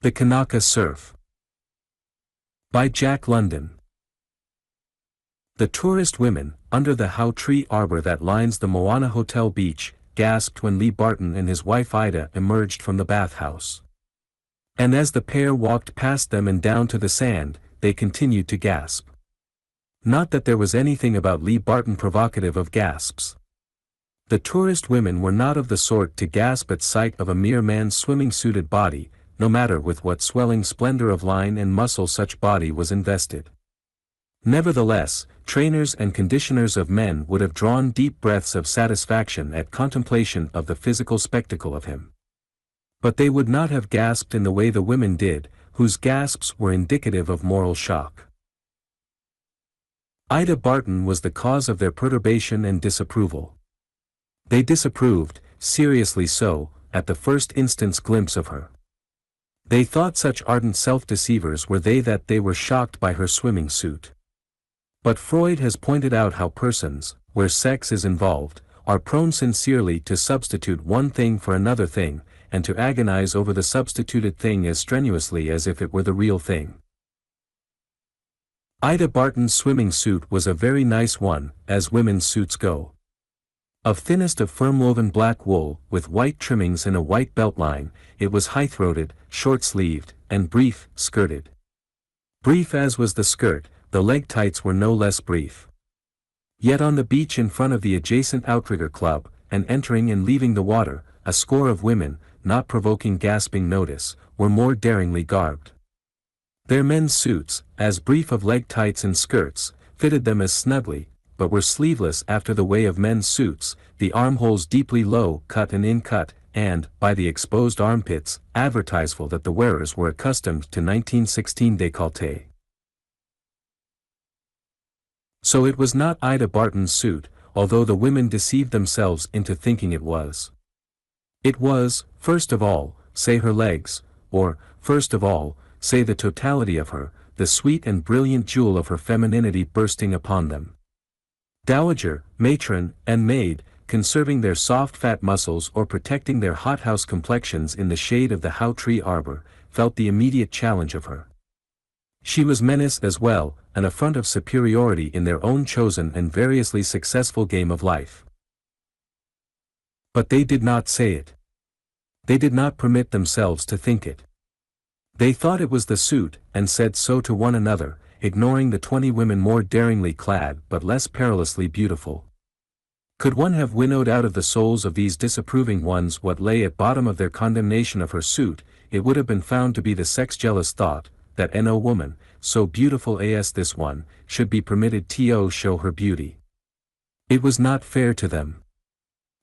The Kanaka Surf by Jack London. The tourist women, under the how tree arbor that lines the Moana Hotel beach, gasped when Lee Barton and his wife Ida emerged from the bathhouse. And as the pair walked past them and down to the sand, they continued to gasp. Not that there was anything about Lee Barton provocative of gasps. The tourist women were not of the sort to gasp at sight of a mere man's swimming-suited body, no matter with what swelling splendor of line and muscle such body was invested. Nevertheless, trainers and conditioners of men would have drawn deep breaths of satisfaction at contemplation of the physical spectacle of him. But they would not have gasped in the way the women did, whose gasps were indicative of moral shock. Ida Barton was the cause of their perturbation and disapproval. They disapproved, seriously so, at the first instant's glimpse of her. They thought such ardent self-deceivers were they that they were shocked by her swimming suit. But Freud has pointed out how persons, where sex is involved, are prone sincerely to substitute one thing for another thing, and to agonize over the substituted thing as strenuously as if it were the real thing. Ida Barton's swimming suit was a very nice one, as women's suits go. Of thinnest of firm-woven black wool, with white trimmings and a white beltline, it was high-throated, short-sleeved, and brief-skirted. Brief as was the skirt, the leg tights were no less brief. Yet on the beach in front of the adjacent outrigger club, and entering and leaving the water, a score of women, not provoking gasping notice, were more daringly garbed. Their men's suits, as brief of leg tights and skirts, fitted them as snugly, but were sleeveless after the way of men's suits, the armholes deeply low-cut and in-cut, and, by the exposed armpits, advertiseful that the wearers were accustomed to 1916 décolleté. So it was not Ida Barton's suit, although the women deceived themselves into thinking it was. It was, first of all, say her legs, or, first of all, say the totality of her, the sweet and brilliant jewel of her femininity bursting upon them. Dowager, matron, and maid, conserving their soft fat muscles or protecting their hothouse complexions in the shade of the how tree arbor, felt the immediate challenge of her. She was menace as well, an affront of superiority in their own chosen and variously successful game of life. But they did not say it. They did not permit themselves to think it. They thought it was the suit, and said so to one another, ignoring the 20 women more daringly clad but less perilously beautiful. Could one have winnowed out of the souls of these disapproving ones what lay at bottom of their condemnation of her suit, it would have been found to be the sex-jealous thought, that no woman, so beautiful as this one, should be permitted to show her beauty. It was not fair to them.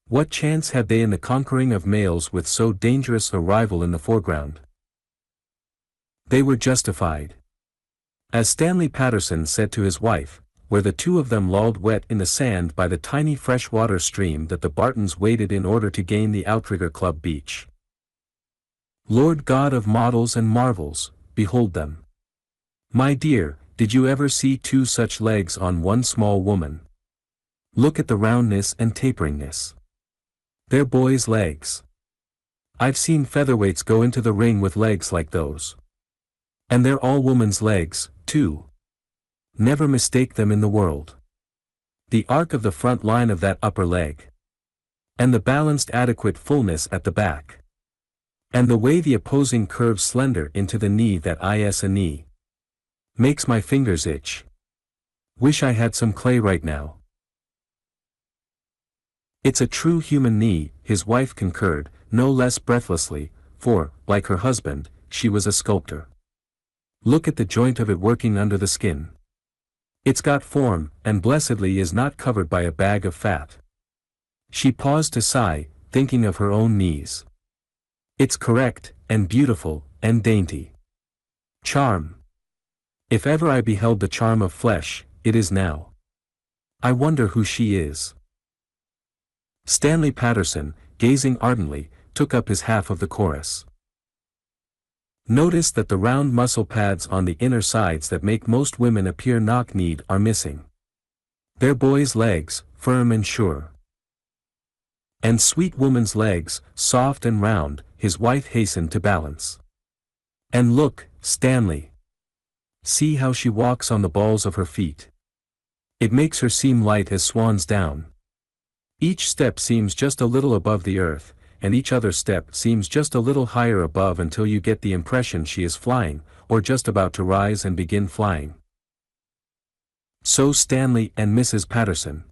What chance had they in the conquering of males with so dangerous a rival in the foreground? They were justified. As Stanley Patterson said to his wife, where the two of them lolled wet in the sand by the tiny freshwater stream that the Bartons waded in order to gain the Outrigger Club beach. Lord God of models and marvels, behold them. My dear, did you ever see two such legs on one small woman? Look at the roundness and taperingness. They're boys' legs. I've seen featherweights go into the ring with legs like those. And they're all woman's legs, too. Never mistake them in the world. The arc of the front line of that upper leg. And the balanced adequate fullness at the back. And the way the opposing curves slender into the knee that is a knee. Makes my fingers itch. Wish I had some clay right now. It's a true human knee, his wife concurred, no less breathlessly, for, like her husband, she was a sculptor. Look at the joint of it working under the skin. It's got form, and blessedly is not covered by a bag of fat. She paused to sigh, thinking of her own knees. It's correct, and beautiful, and dainty. Charm. If ever I beheld the charm of flesh, it is now. I wonder who she is. Stanley Patterson, gazing ardently, took up his half of the chorus. Notice that the round muscle pads on the inner sides that make most women appear knock-kneed are missing. They're boys' legs, firm and sure. And sweet woman's legs, soft and round, his wife hastened to balance. And look, Stanley. See how she walks on the balls of her feet. It makes her seem light as swan's down. Each step seems just a little above the earth, and each other step seems just a little higher above until you get the impression she is flying, or just about to rise and begin flying. So Stanley and Mrs. Patterson.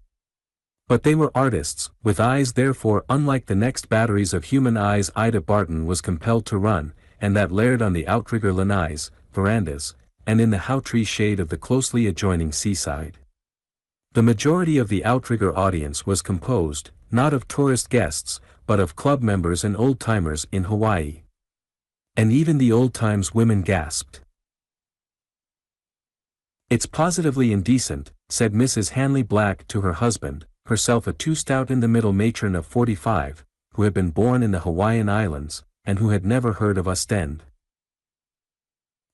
But they were artists, with eyes therefore unlike the next batteries of human eyes Ida Barton was compelled to run, and that layered on the outrigger lanais, verandas, and in the howtree shade of the closely adjoining seaside. The majority of the outrigger audience was composed, not of tourist guests, but of club members and old-timers in Hawaii. And even the old-times women gasped. "It's positively indecent," said Mrs. Hanley Black to her husband, herself a too-stout-in-the-middle matron of 45, who had been born in the Hawaiian Islands, and who had never heard of Ostend.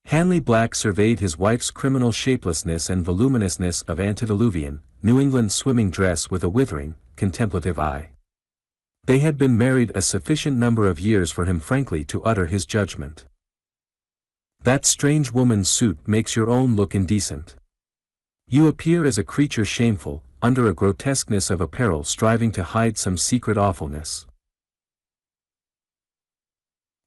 Hanley Black surveyed his wife's criminal shapelessness and voluminousness of antediluvian, New England swimming dress with a withering, contemplative eye. They had been married a sufficient number of years for him frankly to utter his judgment. "That strange woman's suit makes your own look indecent. You appear as a creature shameful, under a grotesqueness of apparel striving to hide some secret awfulness.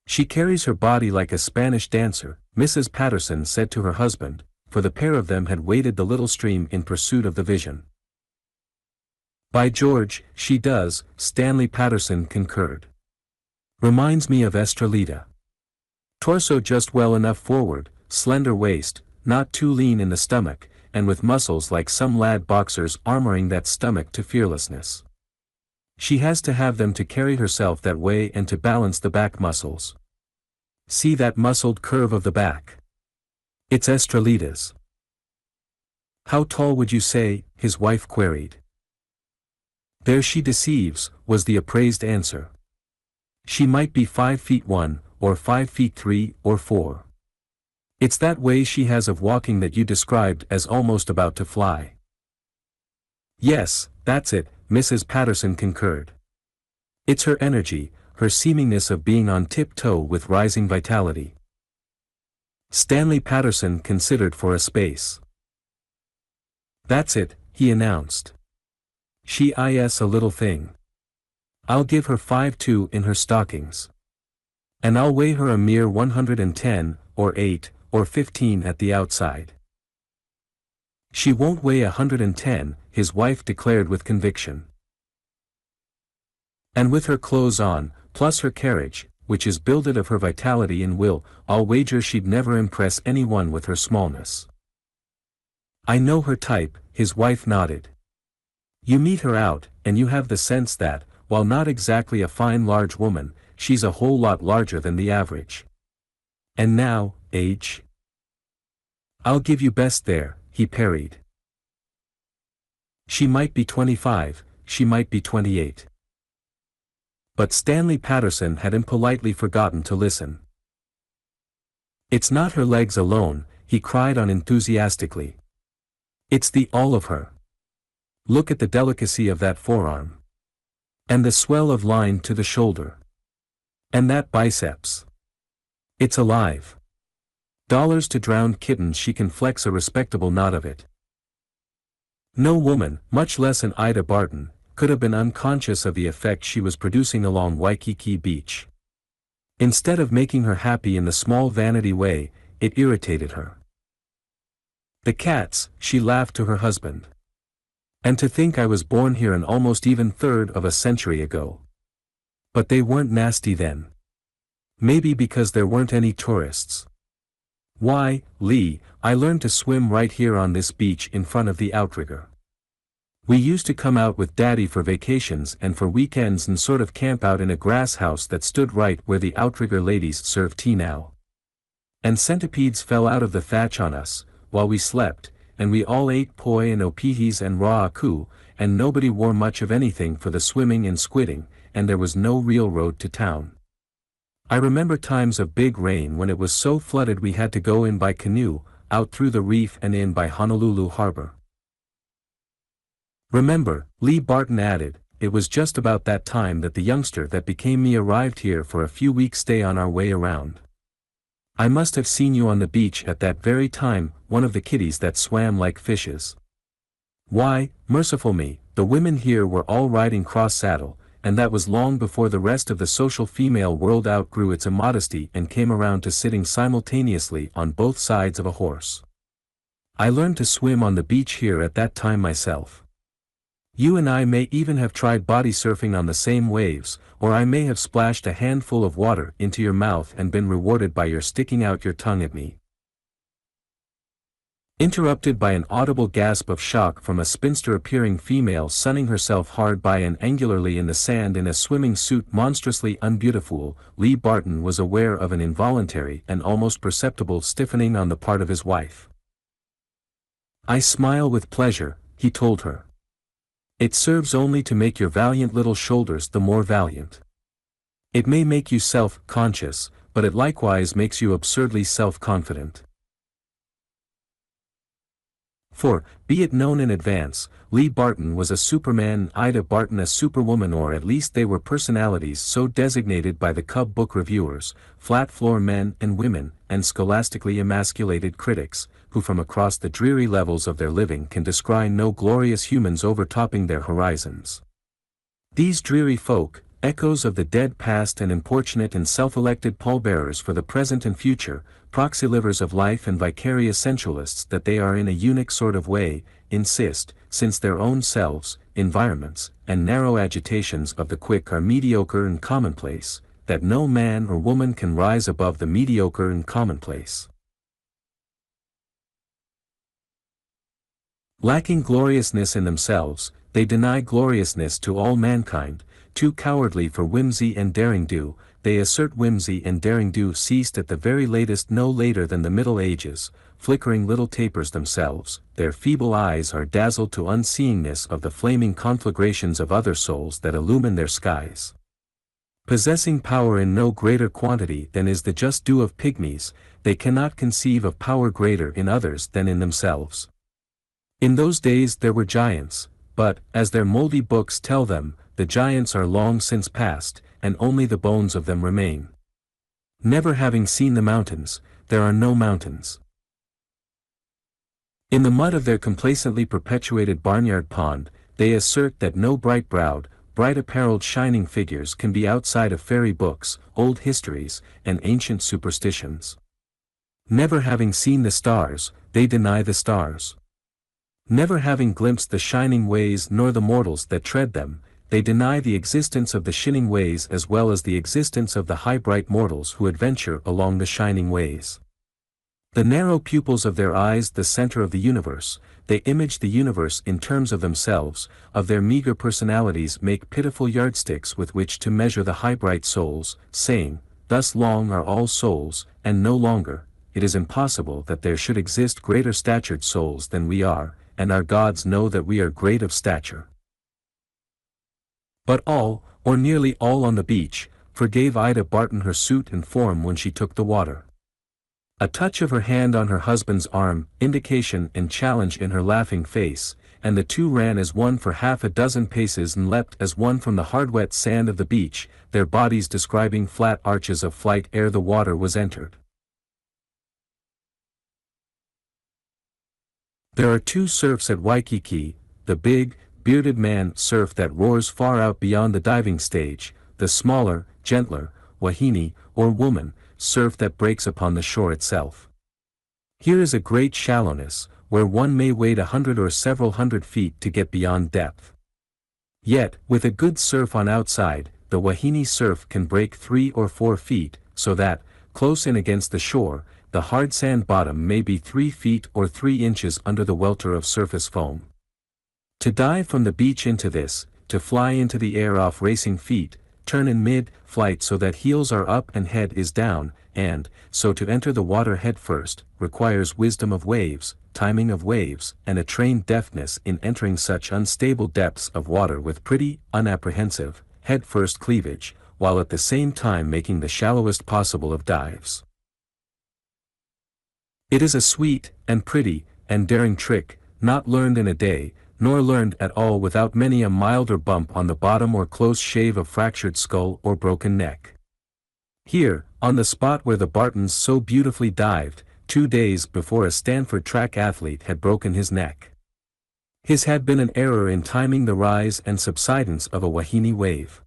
She carries her body like a Spanish dancer," Mrs. Patterson said to her husband, for the pair of them had waded the little stream in pursuit of the vision. "By George, she does," Stanley Patterson concurred. "Reminds me of Estrelita. Torso just well enough forward, slender waist, not too lean in the stomach, and with muscles like some lad boxers armoring that stomach to fearlessness. She has to have them to carry herself that way and to balance the back muscles. See that muscled curve of the back? It's Estrelita's." "How tall would you say?" his wife queried. "There she deceives," was the appraised answer. "She might be 5 feet 1, or 5 feet 3 or 4. It's that way she has of walking that you described as almost about to fly." "Yes, that's it," Mrs. Patterson concurred. "It's her energy, her seemingness of being on tiptoe with rising vitality." Stanley Patterson considered for a space. "That's it," he announced. "She is a little thing. I'll give her 5'2" in her stockings. And I'll weigh her a mere 110, or 8, or 15 at the outside." "She won't weigh 110, his wife declared with conviction. "And with her clothes on, plus her carriage, which is builded of her vitality and will, I'll wager she'd never impress anyone with her smallness." "I know her type," his wife nodded. "You meet her out, and you have the sense that, while not exactly a fine large woman, she's a whole lot larger than the average. And now, age?" "I'll give you best there," he parried. "She might be 25, she might be 28. But Stanley Patterson had impolitely forgotten to listen. "It's not her legs alone," he cried on enthusiastically. "It's the all of her. Look at the delicacy of that forearm. And the swell of line to the shoulder. And that biceps. It's alive. Dollars to drowned kittens she can flex a respectable knot of it." No woman, much less an Ida Barton, could have been unconscious of the effect she was producing along Waikiki Beach. Instead of making her happy in the small vanity way, it irritated her. "The cats," she laughed to her husband. "And to think I was born here an almost even third of a century ago. But they weren't nasty then. Maybe because there weren't any tourists. Why, Lee, I learned to swim right here on this beach in front of the outrigger. We used to come out with Daddy for vacations and for weekends and sort of camp out in a grass house that stood right where the outrigger ladies serve tea now. And centipedes fell out of the thatch on us, while we slept, and we all ate poi and opitis and raw aku, and nobody wore much of anything for the swimming and squidding, and there was no real road to town. I remember times of big rain when it was so flooded we had to go in by canoe, out through the reef and in by Honolulu Harbor. Remember," Lee Barton added, "it was just about that time that the youngster that became me arrived here for a few weeks' stay on our way around. I must have seen you on the beach at that very time, one of the kiddies that swam like fishes. Why, merciful me, the women here were all riding cross-saddle, and that was long before the rest of the social female world outgrew its immodesty and came around to sitting simultaneously on both sides of a horse. I learned to swim on the beach here at that time myself. You and I may even have tried body surfing on the same waves, or I may have splashed a handful of water into your mouth and been rewarded by your sticking out your tongue at me. Interrupted by an audible gasp of shock from a spinster-appearing female sunning herself hard by and angularly in the sand in a swimming suit monstrously unbeautiful, Lee Barton was aware of an involuntary and almost perceptible stiffening on the part of his wife. I smile with pleasure, he told her. It serves only to make your valiant little shoulders the more valiant. It may make you self-conscious, but it likewise makes you absurdly self-confident. For, be it known in advance, Lee Barton was a Superman, Ida Barton a Superwoman, or at least they were personalities so designated by the Cub book reviewers, flat-floor men and women, and scholastically emasculated critics, who from across the dreary levels of their living can descry no glorious humans overtopping their horizons. These dreary folk, echoes of the dead past and importunate and self-elected pallbearers for the present and future, proxy livers of life and vicarious sensualists that they are in a unique sort of way, insist, since their own selves, environments, and narrow agitations of the quick are mediocre and commonplace, that no man or woman can rise above the mediocre and commonplace. Lacking gloriousness in themselves, they deny gloriousness to all mankind. Too cowardly for whimsy and derring-do, they assert whimsy and derring-do ceased at the very latest no later than the Middle Ages, flickering little tapers themselves, their feeble eyes are dazzled to unseeingness of the flaming conflagrations of other souls that illumine their skies. Possessing power in no greater quantity than is the just due of pygmies, they cannot conceive of power greater in others than in themselves. In those days there were giants, but, as their moldy books tell them, the giants are long since past, and only the bones of them remain. Never having seen the mountains, there are no mountains. In the mud of their complacently perpetuated barnyard pond, they assert that no bright-browed, bright-apparelled shining figures can be outside of fairy books, old histories, and ancient superstitions. Never having seen the stars, they deny the stars. Never having glimpsed the shining ways nor the mortals that tread them, they deny the existence of the shining ways as well as the existence of the high bright mortals who adventure along the shining ways. The narrow pupils of their eyes the center of the universe, they image the universe in terms of themselves, of their meager personalities make pitiful yardsticks with which to measure the high bright souls, saying, thus long are all souls, and no longer, it is impossible that there should exist greater statured souls than we are, and our gods know that we are great of stature. But all, or nearly all on the beach, forgave Ida Barton her suit and form when she took the water. A touch of her hand on her husband's arm, indication and challenge in her laughing face, and the two ran as one for half a dozen paces and leapt as one from the hard-wet sand of the beach, their bodies describing flat arches of flight ere the water was entered. There are two surfs at Waikiki, the big, bearded man surf that roars far out beyond the diving stage, the smaller, gentler, wahine, or woman, surf that breaks upon the shore itself. Here is a great shallowness, where one may wade 100 or several hundred feet to get beyond depth. Yet, with a good surf on outside, the wahine surf can break 3 or 4 feet, so that, close in against the shore, the hard sand bottom may be 3 feet or 3 inches under the welter of surface foam. To dive from the beach into this, to fly into the air off racing feet, turn in mid-flight so that heels are up and head is down, and, so to enter the water head first, requires wisdom of waves, timing of waves, and a trained deftness in entering such unstable depths of water with pretty, unapprehensive, head-first cleavage, while at the same time making the shallowest possible of dives. It is a sweet, and pretty, and daring trick, not learned in a day, nor learned at all without many a milder bump on the bottom or close shave of fractured skull or broken neck. Here, on the spot where the Bartons so beautifully dived, 2 days before a Stanford track athlete had broken his neck. His had been an error in timing the rise and subsidence of a Wahine wave.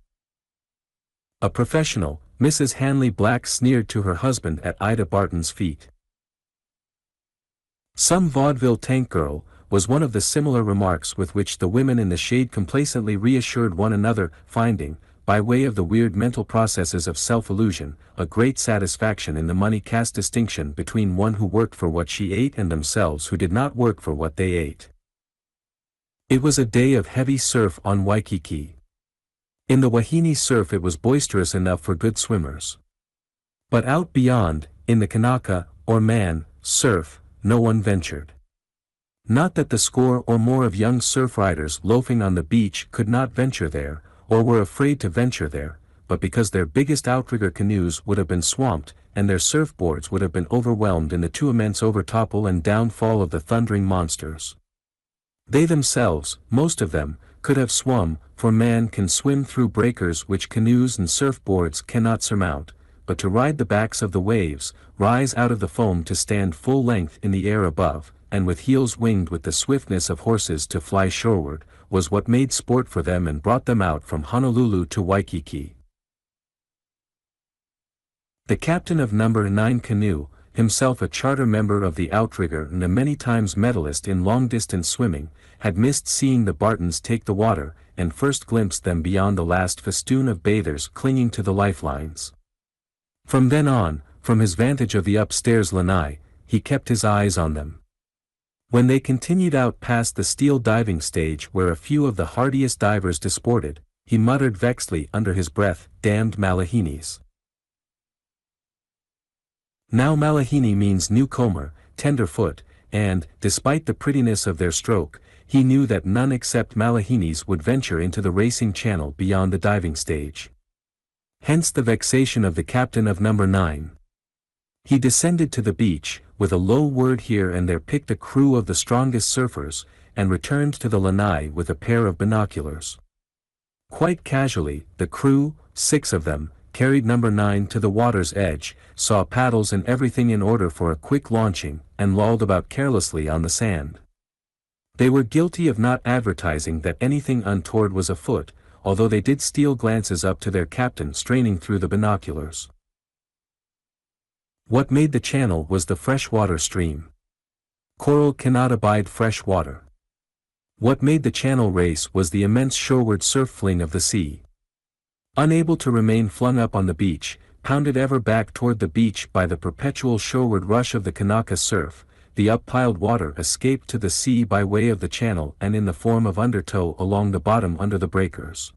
A professional, Mrs. Hanley Black sneered to her husband at Ida Barton's feet. Some vaudeville tank girl, was one of the similar remarks with which the women in the shade complacently reassured one another, finding, by way of the weird mental processes of self-illusion, a great satisfaction in the money-caste distinction between one who worked for what she ate and themselves who did not work for what they ate. It was a day of heavy surf on Waikiki. In the Wahine surf it was boisterous enough for good swimmers. But out beyond, in the Kanaka, or man, surf, no one ventured. Not that the score or more of young surf riders loafing on the beach could not venture there, or were afraid to venture there, but because their biggest outrigger canoes would have been swamped, and their surfboards would have been overwhelmed in the too immense overtopple and downfall of the thundering monsters. They themselves, most of them, could have swum, for man can swim through breakers which canoes and surfboards cannot surmount, but to ride the backs of the waves, rise out of the foam to stand full length in the air above, and with heels winged with the swiftness of horses to fly shoreward, was what made sport for them and brought them out from Honolulu to Waikiki. The captain of No. 9 canoe, himself a charter member of the outrigger and a many times medalist in long-distance swimming, had missed seeing the Bartons take the water, and first glimpsed them beyond the last festoon of bathers clinging to the lifelines. From then on, from his vantage of the upstairs lanai, he kept his eyes on them. When they continued out past the steel diving stage where a few of the hardiest divers disported, he muttered vexedly under his breath, "Damned Malahines." Now Malahini means newcomer, tenderfoot, and, despite the prettiness of their stroke, he knew that none except Malahines would venture into the racing channel beyond the diving stage. Hence the vexation of the captain of No. 9. He descended to the beach, with a low word here and there picked a crew of the strongest surfers, and returned to the lanai with a pair of binoculars. Quite casually, the crew, 6 of them, carried No. 9 to the water's edge, saw paddles and everything in order for a quick launching, and lolled about carelessly on the sand. They were guilty of not advertising that anything untoward was afoot, although they did steal glances up to their captain straining through the binoculars. What made the channel was the freshwater stream. Coral cannot abide fresh water. What made the channel race was the immense shoreward surf fling of the sea. Unable to remain flung up on the beach, pounded ever back toward the beach by the perpetual shoreward rush of the Kanaka surf, the up-piled water escaped to the sea by way of the channel and in the form of undertow along the bottom under the breakers.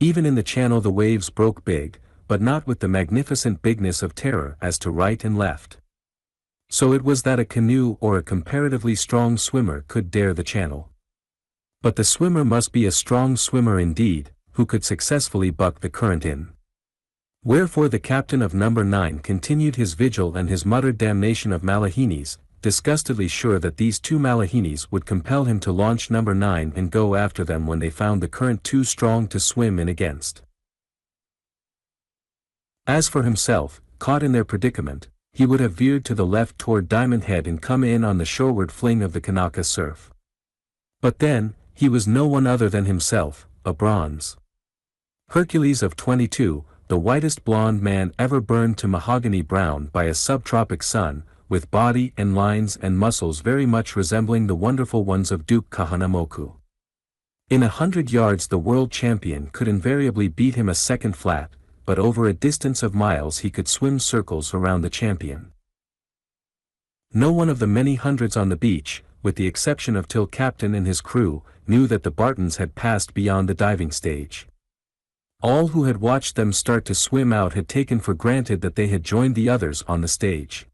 Even in the channel the waves broke big, but not with the magnificent bigness of terror as to right and left. So it was that a canoe or a comparatively strong swimmer could dare the channel. But the swimmer must be a strong swimmer indeed, who could successfully buck the current in. Wherefore the captain of No. 9 continued his vigil and his muttered damnation of Malahines, disgustedly sure that these 2 Malahines would compel him to launch No. 9 and go after them when they found the current too strong to swim in against. As for himself, caught in their predicament, he would have veered to the left toward Diamond Head and come in on the shoreward fling of the Kanaka surf. But then, he was no one other than himself, a bronze Hercules of 22, the whitest blonde man ever burned to mahogany brown by a subtropic sun, with body and lines and muscles very much resembling the wonderful ones of Duke Kahanamoku. In 100 yards the world champion could invariably beat him a second flat, but over a distance of miles he could swim circles around the champion. No one of the many hundreds on the beach, with the exception of Till Captain and his crew, knew that the Bartons had passed beyond the diving stage. All who had watched them start to swim out had taken for granted that they had joined the others on the stage.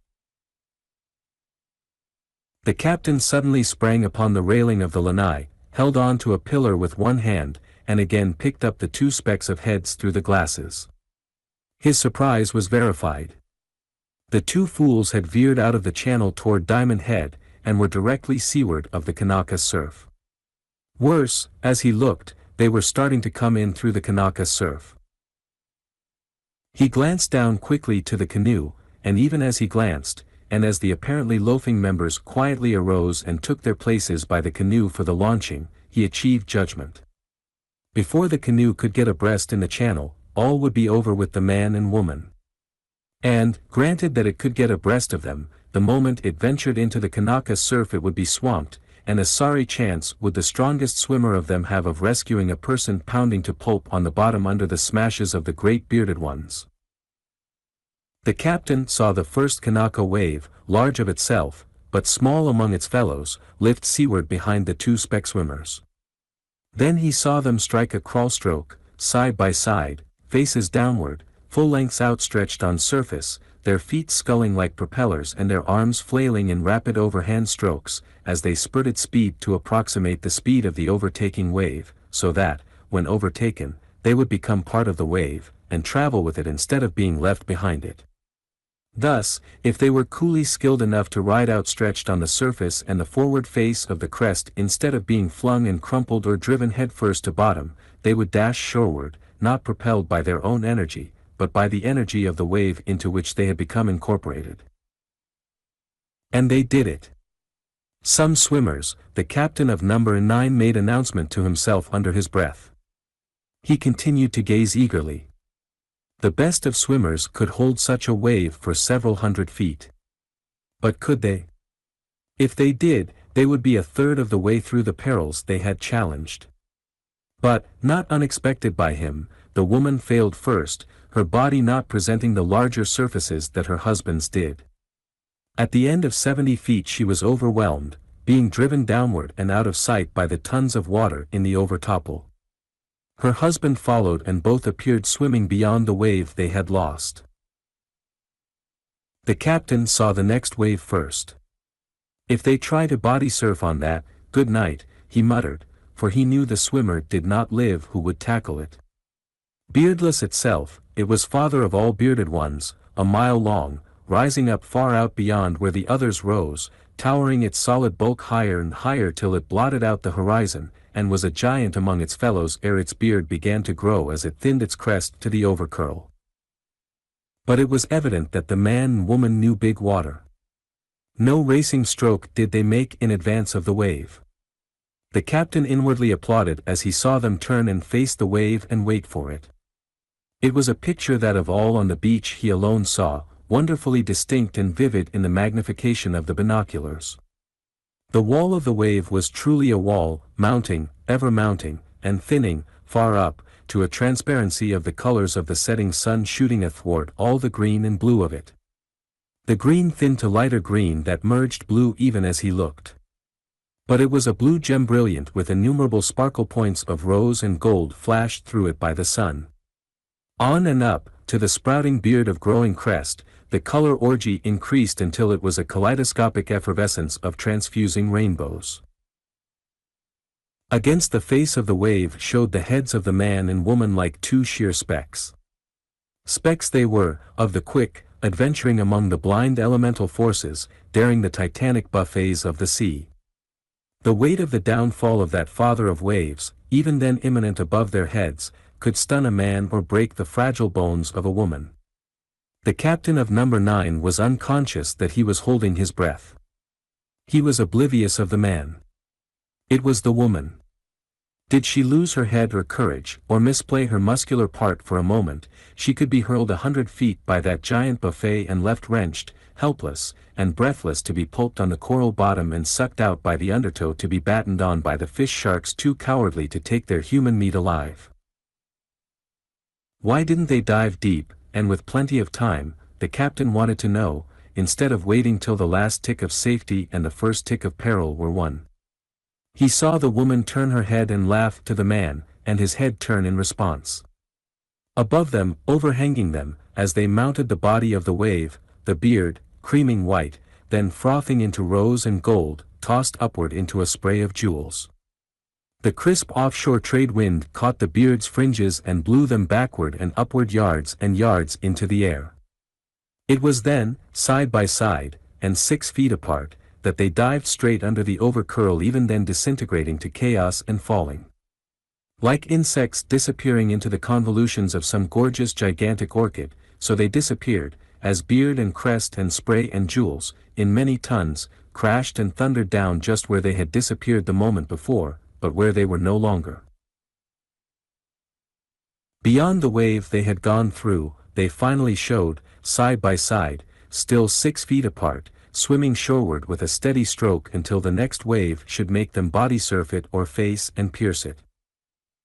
The captain suddenly sprang upon the railing of the lanai, held on to a pillar with one hand, and again picked up the 2 specks of heads through the glasses. His surprise was verified. The 2 fools had veered out of the channel toward Diamond Head, and were directly seaward of the Kanaka surf. Worse, as he looked, they were starting to come in through the Kanaka surf. He glanced down quickly to the canoe, and even as he glanced, and as the apparently loafing members quietly arose and took their places by the canoe for the launching, he achieved judgment. Before the canoe could get abreast in the channel, all would be over with the man and woman. And, granted that it could get abreast of them, the moment it ventured into the Kanaka Surf it would be swamped, and a sorry chance would the strongest swimmer of them have of rescuing a person pounding to pulp on the bottom under the smashes of the great bearded ones. The captain saw the first Kanaka wave, large of itself, but small among its fellows, lift seaward behind the two speck swimmers. Then he saw them strike a crawl stroke, side by side, faces downward, full lengths outstretched on surface, their feet sculling like propellers and their arms flailing in rapid overhand strokes, as they spurted speed to approximate the speed of the overtaking wave, so that, when overtaken, they would become part of the wave, and travel with it instead of being left behind it. Thus, if they were coolly skilled enough to ride outstretched on the surface and the forward face of the crest instead of being flung and crumpled or driven headfirst to bottom, they would dash shoreward, not propelled by their own energy, but by the energy of the wave into which they had become incorporated. And they did it. Some swimmers, the captain of number 9 made announcement to himself under his breath. He continued to gaze eagerly. The best of swimmers could hold such a wave for several hundred feet. But could they? If they did, they would be a third of the way through the perils they had challenged. But, not unexpected by him, the woman failed first, her body not presenting the larger surfaces that her husband's did. At the end of 70 feet she was overwhelmed, being driven downward and out of sight by the tons of water in the overtopple. Her husband followed and both appeared swimming beyond the wave they had lost. The captain saw the next wave first. If they try to body surf on that, good night, he muttered, for he knew the swimmer did not live who would tackle it. Beardless itself, it was father of all bearded ones, a mile long, rising up far out beyond where the others rose, towering its solid bulk higher and higher till it blotted out the horizon, and was a giant among its fellows ere its beard began to grow as it thinned its crest to the overcurl. But it was evident that the man and woman knew big water. No racing stroke did they make in advance of the wave. The captain inwardly applauded as he saw them turn and face the wave and wait for it. It was a picture that of all on the beach he alone saw, wonderfully distinct and vivid in the magnification of the binoculars. The wall of the wave was truly a wall, mounting, ever mounting, and thinning, far up, to a transparency of the colors of the setting sun shooting athwart all the green and blue of it. The green thinned to lighter green that merged blue even as he looked. But it was a blue gem brilliant with innumerable sparkle points of rose and gold flashed through it by the sun. On and up, to the sprouting beard of growing crest, the color orgy increased until it was a kaleidoscopic effervescence of transfusing rainbows. Against the face of the wave showed the heads of the man and woman like two sheer specks. Specks they were, of the quick, adventuring among the blind elemental forces, daring the titanic buffets of the sea. The weight of the downfall of that father of waves, even then imminent above their heads, could stun a man or break the fragile bones of a woman. The captain of number 9 was unconscious that he was holding his breath. He was oblivious of the man. It was the woman. Did she lose her head or courage, or misplay her muscular part for a moment, she could be hurled 100 feet by that giant buffet and left wrenched, helpless, and breathless to be pulped on the coral bottom and sucked out by the undertow to be battened on by the fish sharks too cowardly to take their human meat alive. Why didn't they dive deep, and with plenty of time, the captain wanted to know, instead of waiting till the last tick of safety and the first tick of peril were won? He saw the woman turn her head and laugh to the man, and his head turn in response. Above them, overhanging them, as they mounted the body of the wave, the beard, creaming white, then frothing into rose and gold, tossed upward into a spray of jewels. The crisp offshore trade wind caught the beard's fringes and blew them backward and upward yards and yards into the air. It was then, side by side, and 6 feet apart, that they dived straight under the overcurl, even then disintegrating to chaos and falling. Like insects disappearing into the convolutions of some gorgeous gigantic orchid, so they disappeared, as beard and crest and spray and jewels, in many tons, crashed and thundered down just where they had disappeared the moment before, but where they were no longer. Beyond the wave they had gone through, they finally showed, side by side, still 6 feet apart, swimming shoreward with a steady stroke until the next wave should make them body surf it or face and pierce it.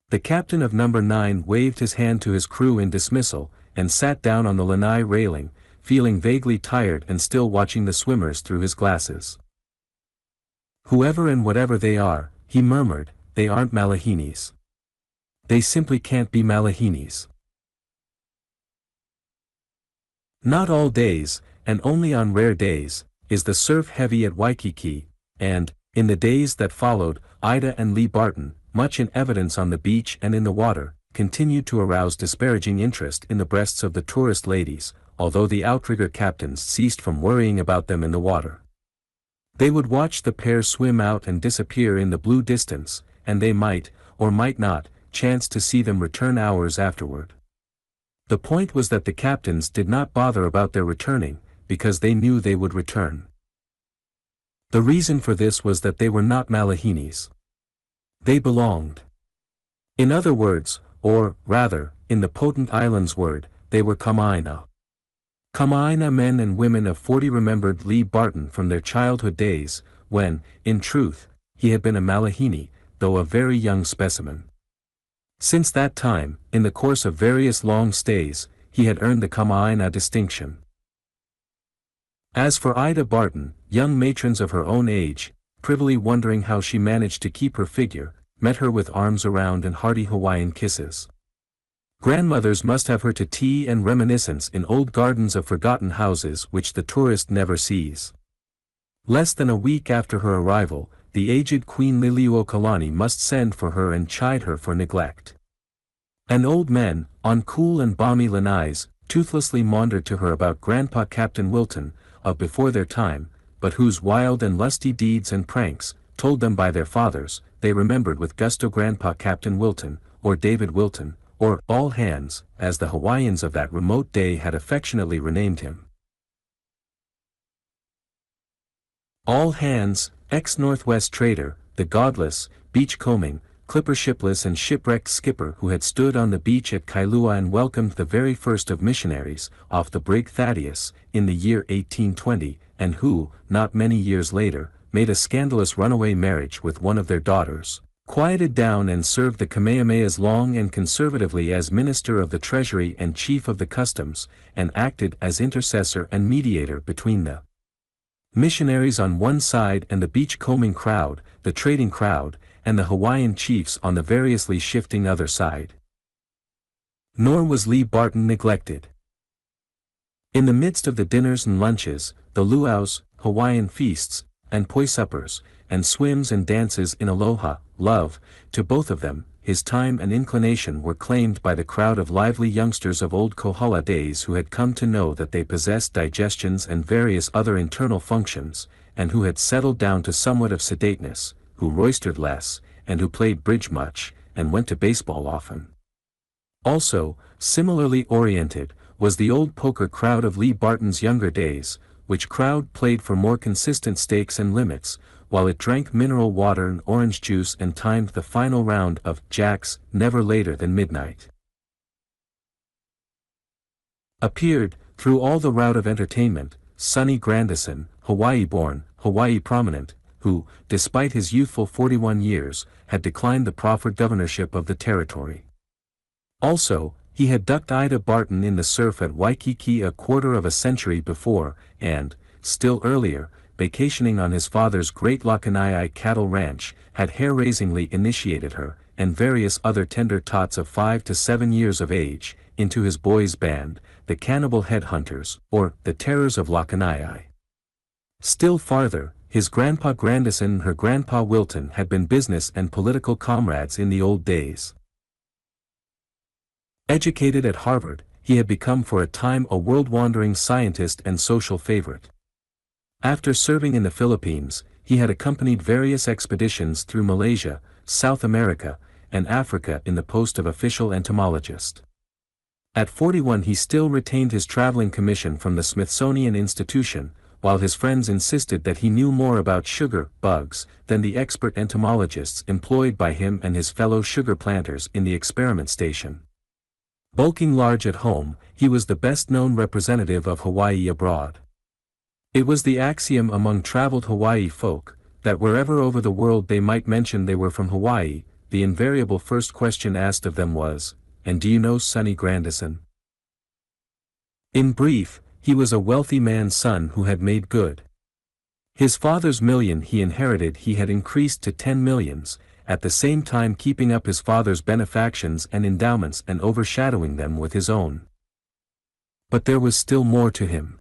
The captain of number 9 waved his hand to his crew in dismissal, and sat down on the lanai railing, feeling vaguely tired and still watching the swimmers through his glasses. "Whoever and whatever they are," he murmured, "they aren't Malahinis. They simply can't be Malahinis. Not all days, and only on rare days, is the surf heavy at Waikiki," and, in the days that followed, Ida and Lee Barton, much in evidence on the beach and in the water, continued to arouse disparaging interest in the breasts of the tourist ladies, although the outrigger captains ceased from worrying about them in the water. They would watch the pair swim out and disappear in the blue distance, and they might, or might not, chance to see them return hours afterward. The point was that the captains did not bother about their returning, because they knew they would return. The reason for this was that they were not Malahinis. They belonged. In other words, or, rather, in the potent island's word, they were Kama'aina. Kama'aina men and women of 40 remembered Lee Barton from their childhood days, when, in truth, he had been a Malahini, though a very young specimen. Since that time, in the course of various long stays, he had earned the Kama'aina distinction. As for Ida Barton, young matrons of her own age, privily wondering how she managed to keep her figure, met her with arms around and hearty Hawaiian kisses. Grandmothers must have her to tea and reminiscence in old gardens of forgotten houses which the tourist never sees. Less than a week after her arrival, the aged Queen Liliuokalani must send for her and chide her for neglect. And old men, on cool and balmy lanais, toothlessly maundered to her about Grandpa Captain Wilton, of before their time, but whose wild and lusty deeds and pranks, told them by their fathers, they remembered with gusto Grandpa Captain Wilton, or David Wilton, or All Hands, as the Hawaiians of that remote day had affectionately renamed him. All Hands, ex-Northwest trader, the godless, beach-combing, clipper-shipless and shipwrecked skipper who had stood on the beach at Kailua and welcomed the very first of missionaries, off the brig Thaddeus, in the year 1820, and who, not many years later, made a scandalous runaway marriage with one of their daughters, quieted down and served the Kamehamehas long and conservatively as Minister of the Treasury and Chief of the Customs, and acted as intercessor and mediator between the missionaries on one side and the beach-combing crowd, the trading crowd, and the Hawaiian chiefs on the variously shifting other side. Nor was Lee Barton neglected. In the midst of the dinners and lunches, the luau's, Hawaiian feasts, and poi suppers, and swims and dances in aloha, love, to both of them, his time and inclination were claimed by the crowd of lively youngsters of old Kohala days who had come to know that they possessed digestions and various other internal functions, and who had settled down to somewhat of sedateness, who roistered less, and who played bridge much, and went to baseball often. Also, similarly oriented, was the old poker crowd of Lee Barton's younger days, which crowd played for more consistent stakes and limits, while it drank mineral water and orange juice and timed the final round of jacks never later than midnight. Appeared, through all the rout of entertainment, Sonny Grandison, Hawaii-born, Hawaii prominent, who, despite his youthful 41 years, had declined the proffered governorship of the territory. Also, he had ducked Ida Barton in the surf at Waikiki a quarter of a century before, and, still earlier, vacationing on his father's great Lakanai cattle ranch, had hair-raisingly initiated her, and various other tender tots of 5 to 7 years of age, into his boys' band, the Cannibal Headhunters, or the Terrors of Lakanai. Still farther, his Grandpa Grandison and her Grandpa Wilton had been business and political comrades in the old days. Educated at Harvard, he had become for a time a world-wandering scientist and social favorite. After serving in the Philippines, he had accompanied various expeditions through Malaysia, South America, and Africa in the post of official entomologist. At 41 he still retained his traveling commission from the Smithsonian Institution, while his friends insisted that he knew more about sugar bugs than the expert entomologists employed by him and his fellow sugar planters in the experiment station. Bulking large at home, he was the best-known representative of Hawaii abroad. It was the axiom among traveled Hawaii folk, that wherever over the world they might mention they were from Hawaii, the invariable first question asked of them was, "And do you know Sonny Grandison?" In brief, he was a wealthy man's son who had made good. His father's million he inherited he had increased to 10 millions, at the same time keeping up his father's benefactions and endowments and overshadowing them with his own. But there was still more to him.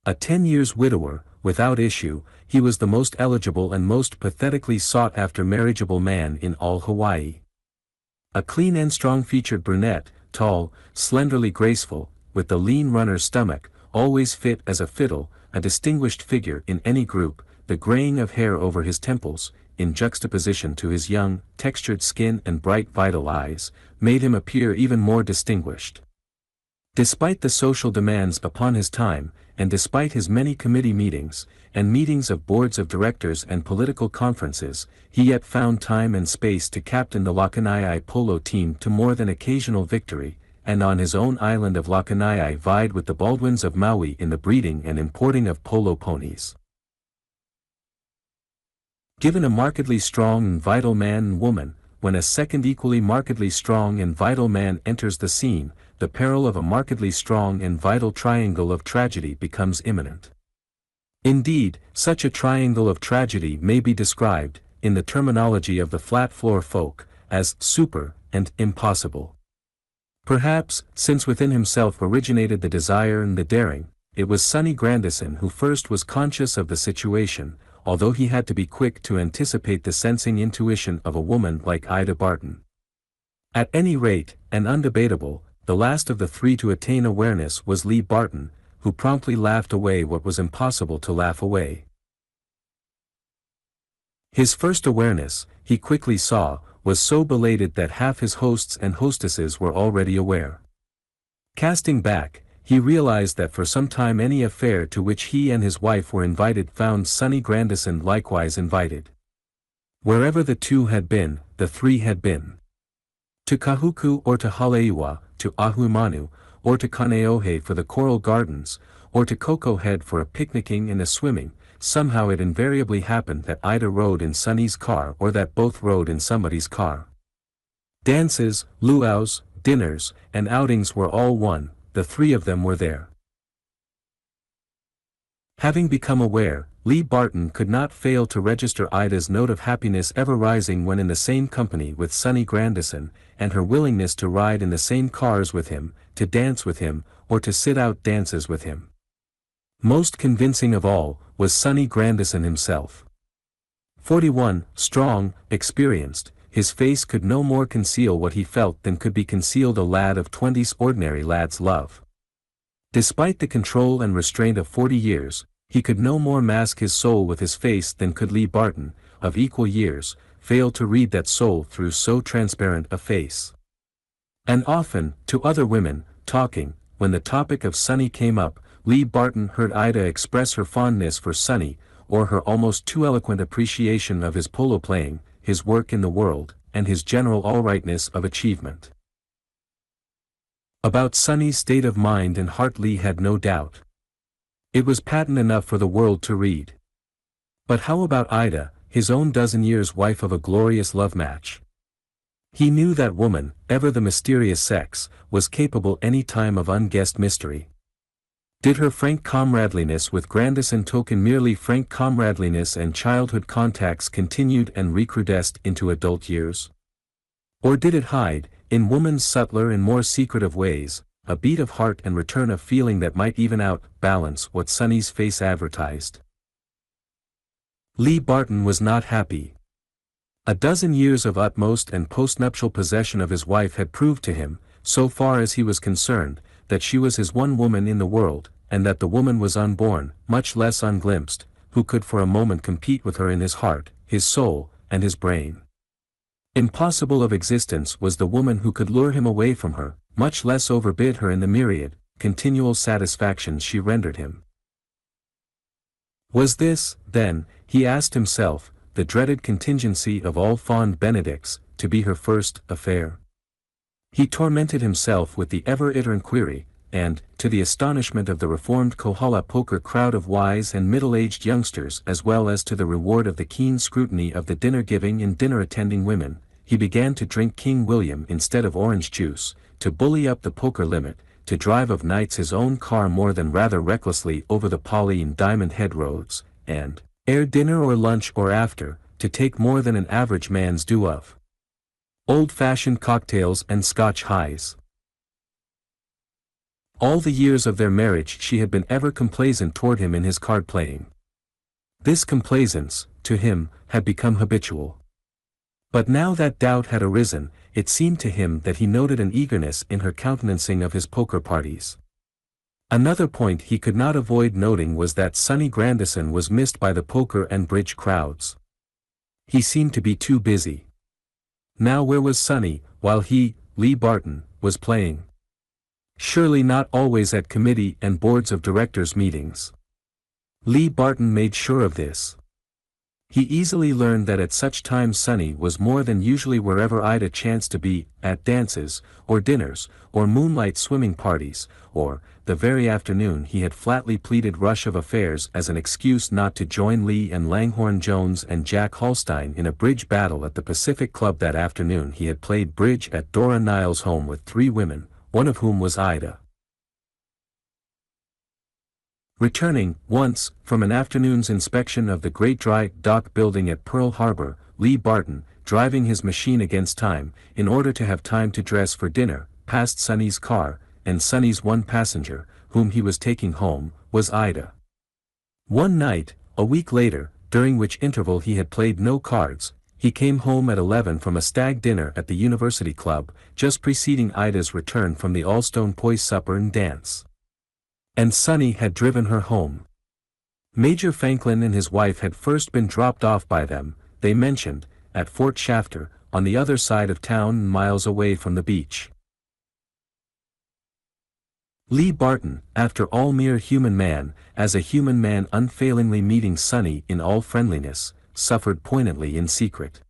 A 10 years widower, without issue, he was the most eligible and most pathetically sought-after marriageable man in all Hawaii. A clean and strong-featured brunette, tall, slenderly graceful, with the lean runner's stomach, always fit as a fiddle, a distinguished figure in any group, the graying of hair over his temples, in juxtaposition to his young, textured skin and bright vital eyes, made him appear even more distinguished. Despite the social demands upon his time, and despite his many committee meetings, and meetings of boards of directors and political conferences, he yet found time and space to captain the Lakanai polo team to more than occasional victory, and on his own island of Lakanai vied with the Baldwins of Maui in the breeding and importing of polo ponies. Given a markedly strong and vital man and woman, when a second equally markedly strong and vital man enters the scene, the peril of a markedly strong and vital triangle of tragedy becomes imminent. Indeed, such a triangle of tragedy may be described, in the terminology of the flat floor folk, as super and impossible. Perhaps, since within himself originated the desire and the daring, it was Sonny Grandison who first was conscious of the situation, although he had to be quick to anticipate the sensing intuition of a woman like Ida Barton. At any rate, and undebatable, the last of the three to attain awareness was Lee Barton, who promptly laughed away what was impossible to laugh away. His first awareness, he quickly saw, was so belated that half his hosts and hostesses were already aware. Casting back, he realized that for some time any affair to which he and his wife were invited found Sonny Grandison likewise invited. Wherever the two had been, the three had been. To Kahuku or to Haleiwa, to Ahuimanu, or to Kaneohe for the coral gardens, or to Cocoa Head for a picnicking and a swimming, somehow it invariably happened that Ida rode in Sonny's car or that both rode in somebody's car. Dances, luau's, dinners, and outings were all one, the three of them were there. Having become aware, Lee Barton could not fail to register Ida's note of happiness ever rising when in the same company with Sonny Grandison, and her willingness to ride in the same cars with him, to dance with him, or to sit out dances with him. Most convincing of all, was Sonny Grandison himself. 41, strong, experienced, his face could no more conceal what he felt than could be concealed a lad of 20's ordinary lad's love. Despite the control and restraint of 40 years, he could no more mask his soul with his face than could Lee Barton, of equal years, fail to read that soul through so transparent a face. And often, to other women, talking, when the topic of Sonny came up, Lee Barton heard Ida express her fondness for Sonny, or her almost too eloquent appreciation of his polo playing, his work in the world, and his general all-rightness of achievement. About Sonny's state of mind and heart Lee had no doubt. It was patent enough for the world to read. But how about Ida, his own dozen years wife of a glorious love match? He knew that woman, ever the mysterious sex, was capable any time of unguessed mystery. Did her frank comradeliness with Grandison token merely frank comradeliness and childhood contacts continued and recrudesced into adult years? Or did it hide, in woman's subtler and more secretive ways, a beat of heart and return of feeling that might even out-balance what Sonny's face advertised? Lee Barton was not happy. A dozen years of utmost and postnuptial possession of his wife had proved to him, so far as he was concerned, that she was his one woman in the world, and that the woman was unborn, much less unglimpsed, who could for a moment compete with her in his heart, his soul, and his brain. Impossible of existence was the woman who could lure him away from her, much less overbid her in the myriad, continual satisfactions she rendered him. Was this, then, he asked himself, the dreaded contingency of all fond Benedicts, to be her first affair? He tormented himself with the ever-iterant query, and, to the astonishment of the reformed Kohala poker crowd of wise and middle-aged youngsters as well as to the reward of the keen scrutiny of the dinner-giving and dinner-attending women, he began to drink King William instead of orange juice, to bully up the poker limit, to drive of nights his own car more than rather recklessly over the Polly and Diamond Head roads, and, ere dinner or lunch or after, to take more than an average man's due of old-fashioned cocktails and Scotch highs. All the years of their marriage she had been ever complaisant toward him in his card-playing. This complaisance, to him, had become habitual. But now that doubt had arisen, it seemed to him that he noted an eagerness in her countenancing of his poker parties. Another point he could not avoid noting was that Sonny Grandison was missed by the poker and bridge crowds. He seemed to be too busy. Now where was Sonny, while he, Lee Barton, was playing? Surely not always at committee and boards of directors meetings. Lee Barton made sure of this. He easily learned that at such times Sonny was more than usually wherever Ida chanced to be, at dances, or dinners, or moonlight swimming parties, or, the very afternoon he had flatly pleaded rush of affairs as an excuse not to join Lee and Langhorne Jones and Jack Holstein in a bridge battle at the Pacific Club. That afternoon he had played bridge at Dora Niles' home with 3 women, one of whom was Ida. Returning, once, from an afternoon's inspection of the great dry dock building at Pearl Harbor, Lee Barton, driving his machine against time, in order to have time to dress for dinner, passed Sonny's car, and Sonny's one passenger, whom he was taking home, was Ida. One night, a week later, during which interval he had played no cards, he came home at 11 from a stag dinner at the University Club, just preceding Ida's return from the Allstone Poise supper and dance. And Sonny had driven her home. Major Franklin and his wife had first been dropped off by them, they mentioned, at Fort Shafter, on the other side of town and miles away from the beach. Lee Barton, after all mere human man, as a human man unfailingly meeting Sonny in all friendliness, suffered poignantly in secret.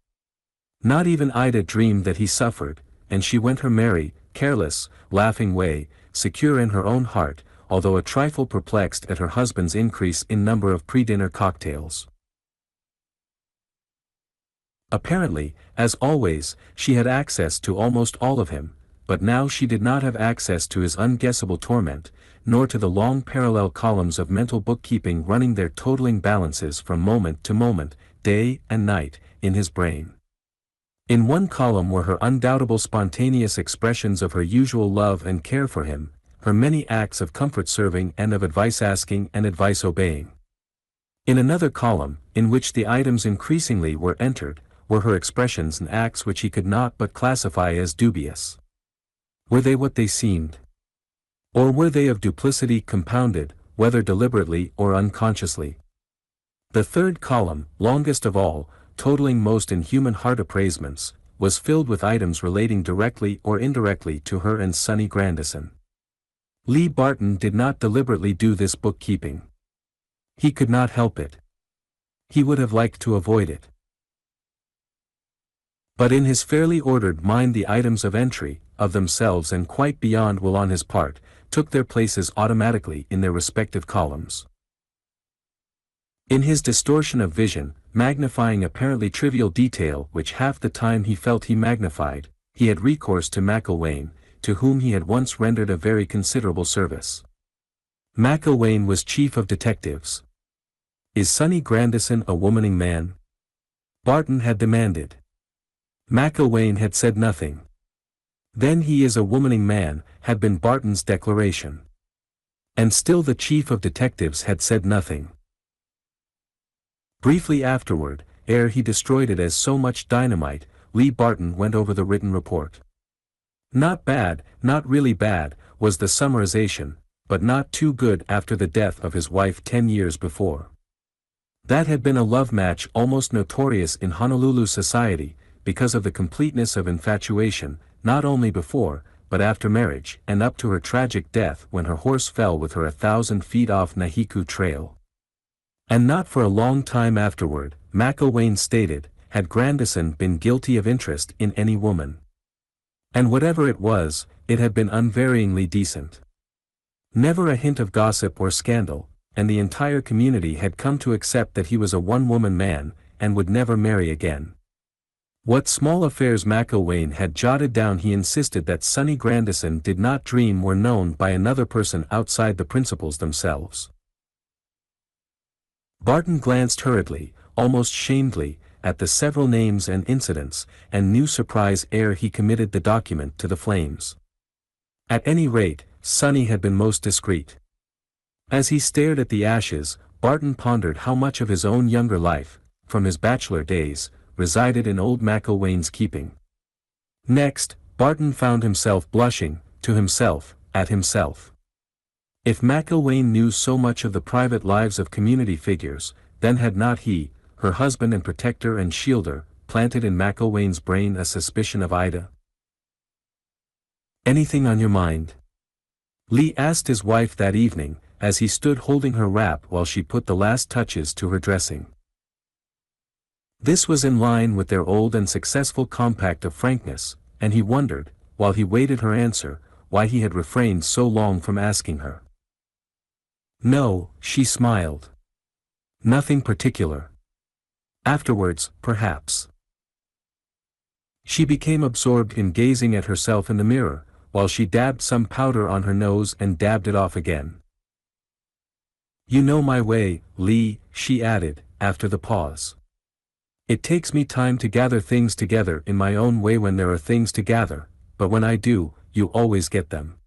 Not even Ida dreamed that he suffered, and she went her merry, careless, laughing way, secure in her own heart, although a trifle perplexed at her husband's increase in number of pre-dinner cocktails. Apparently, as always, she had access to almost all of him, but now she did not have access to his unguessable torment, nor to the long parallel columns of mental bookkeeping running their totaling balances from moment to moment, day and night, in his brain. In one column were her undoubtable spontaneous expressions of her usual love and care for him, her many acts of comfort-serving and of advice-asking and advice-obeying. In another column, in which the items increasingly were entered, were her expressions and acts which he could not but classify as dubious. Were they what they seemed? Or were they of duplicity compounded, whether deliberately or unconsciously? The third column, longest of all, totaling most in human heart appraisements, was filled with items relating directly or indirectly to her and Sonny Grandison. Lee Barton did not deliberately do this bookkeeping. He could not help it. He would have liked to avoid it. But in his fairly ordered mind the items of entry, of themselves and quite beyond will on his part, took their places automatically in their respective columns. In his distortion of vision, magnifying apparently trivial detail which half the time he felt he magnified, he had recourse to McIlwaine, to whom he had once rendered a very considerable service. McIlwaine was chief of detectives. "Is Sonny Grandison a womaning man?" Barton had demanded. McIlwaine had said nothing. "Then he is a womaning man," had been Barton's declaration. And still the chief of detectives had said nothing. Briefly afterward, ere he destroyed it as so much dynamite, Lee Barton went over the written report. Not bad, not really bad, was the summarization, but not too good after the death of his wife 10 years before. That had been a love match almost notorious in Honolulu society, because of the completeness of infatuation, not only before, but after marriage and up to her tragic death when her horse fell with her 1,000 feet off Nahiku Trail. And not for a long time afterward, McIlwaine stated, had Grandison been guilty of interest in any woman. And whatever it was, it had been unvaryingly decent. Never a hint of gossip or scandal, and the entire community had come to accept that he was a one-woman man, and would never marry again. What small affairs McIlwaine had jotted down, he insisted that Sonny Grandison did not dream were known by another person outside the principals themselves. Barton glanced hurriedly, almost shamedly, at the several names and incidents, and knew surprise ere he committed the document to the flames. At any rate, Sonny had been most discreet. As he stared at the ashes, Barton pondered how much of his own younger life, from his bachelor days, resided in old McIlwaine's keeping. Next, Barton found himself blushing, to himself, at himself. If McIlwaine knew so much of the private lives of community figures, then had not he, her husband and protector and shielder, planted in McIlwaine's brain a suspicion of Ida? "Anything on your mind?" Lee asked his wife that evening, as he stood holding her wrap while she put the last touches to her dressing. This was in line with their old and successful compact of frankness, and he wondered, while he waited her answer, why he had refrained so long from asking her. "No," she smiled. "Nothing particular. Afterwards, perhaps." She became absorbed in gazing at herself in the mirror, while she dabbed some powder on her nose and dabbed it off again. "You know my way, Lee," she added, after the pause. "It takes me time to gather things together in my own way when there are things to gather, but when I do, you always get them.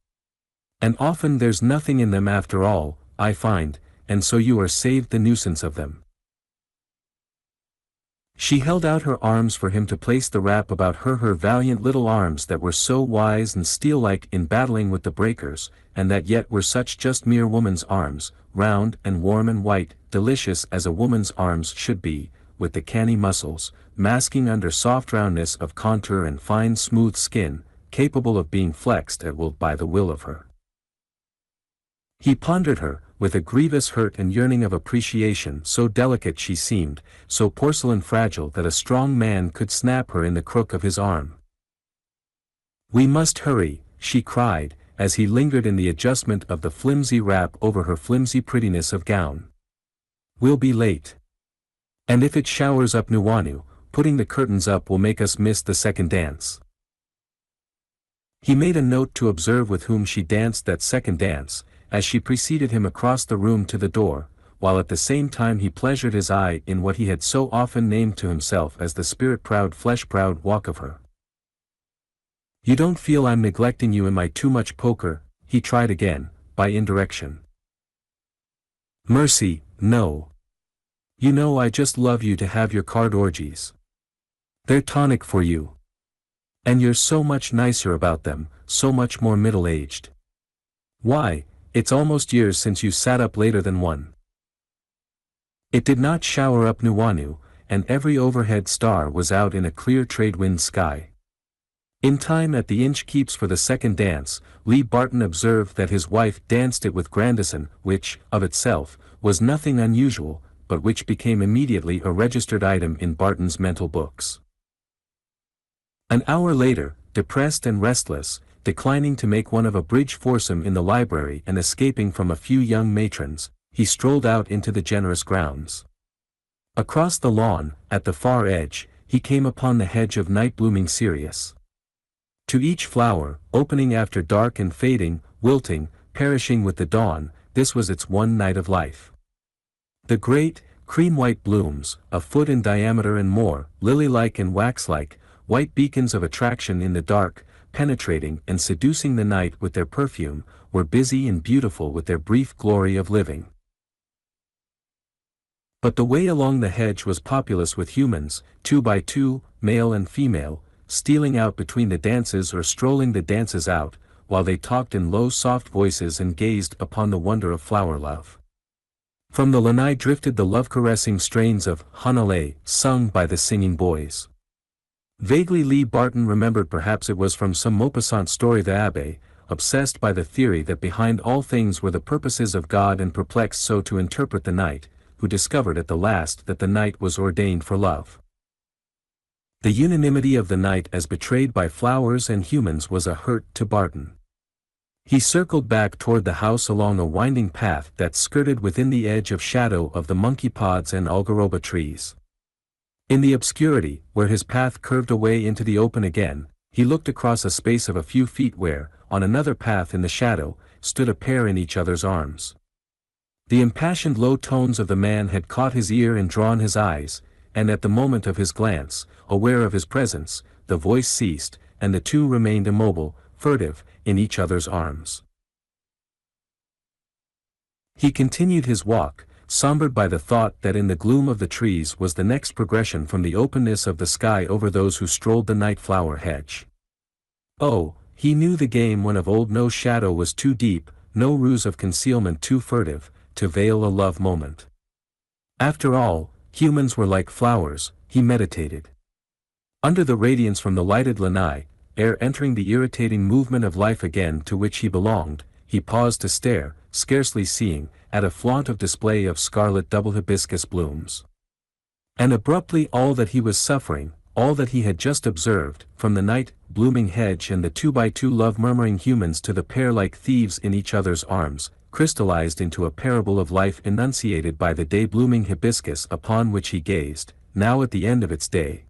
And often there's nothing in them after all, I find, and so you are saved the nuisance of them." She held out her arms for him to place the wrap about her valiant little arms that were so wise and steel-like in battling with the breakers, and that yet were such just mere woman's arms, round and warm and white, delicious as a woman's arms should be, with the canny muscles, masking under soft roundness of contour and fine smooth skin, capable of being flexed at will by the will of her. He pondered her, with a grievous hurt and yearning of appreciation. So delicate she seemed, so porcelain fragile that a strong man could snap her in the crook of his arm. "We must hurry," she cried, as he lingered in the adjustment of the flimsy wrap over her flimsy prettiness of gown. "We'll be late. And if it showers up Nuuanu, putting the curtains up will make us miss the second dance." He made a note to observe with whom she danced that second dance, as she preceded him across the room to the door, while at the same time he pleasured his eye in what he had so often named to himself as the spirit-proud flesh-proud walk of her. "You don't feel I'm neglecting you in my too much poker?" he tried again, by indirection. "Mercy, no. You know I just love you to have your card orgies. They're tonic for you. And you're so much nicer about them, so much more middle-aged. Why, it's almost years since you sat up later than one." It did not shower up Nuuanu, and every overhead star was out in a clear trade-wind sky. In time at the Inch Keeps for the second dance, Lee Barton observed that his wife danced it with Grandison, which, of itself, was nothing unusual, but which became immediately a registered item in Barton's mental books. An hour later, depressed and restless, declining to make one of a bridge foursome in the library and escaping from a few young matrons, he strolled out into the generous grounds. Across the lawn, at the far edge, he came upon the hedge of night-blooming cereus. To each flower, opening after dark and fading, wilting, perishing with the dawn, this was its one night of life. The great, cream-white blooms, a foot in diameter and more, lily-like and wax-like, white beacons of attraction in the dark, penetrating and seducing the night with their perfume, were busy and beautiful with their brief glory of living. But the way along the hedge was populous with humans, 2 by 2, male and female, stealing out between the dances or strolling the dances out, while they talked in low soft voices and gazed upon the wonder of flower love. From the lanai drifted the love-caressing strains of Hanalei, sung by the singing boys. Vaguely Lee Barton remembered, perhaps it was from some Maupassant story, the Abbé, obsessed by the theory that behind all things were the purposes of God and perplexed so to interpret the night, who discovered at the last that the night was ordained for love. The unanimity of the night as betrayed by flowers and humans was a hurt to Barton. He circled back toward the house along a winding path that skirted within the edge of shadow of the monkey pods and algaroba trees. In the obscurity, where his path curved away into the open again, he looked across a space of a few feet where, on another path in the shadow, stood a pair in each other's arms. The impassioned low tones of the man had caught his ear and drawn his eyes, and at the moment of his glance, aware of his presence, the voice ceased, and the two remained immobile, furtive, in each other's arms. He continued his walk, sombered by the thought that in the gloom of the trees was the next progression from the openness of the sky over those who strolled the night flower hedge. Oh, he knew the game when of old no shadow was too deep, no ruse of concealment too furtive, to veil a love moment. After all, humans were like flowers, he meditated. Under the radiance from the lighted lanai, ere entering the irritating movement of life again to which he belonged, he paused to stare, scarcely seeing, at a flaunt of display of scarlet double hibiscus blooms. And abruptly all that he was suffering, all that he had just observed, from the night, blooming hedge and the 2x2 love-murmuring humans to the pair like thieves in each other's arms, crystallized into a parable of life enunciated by the day-blooming hibiscus upon which he gazed, now at the end of its day.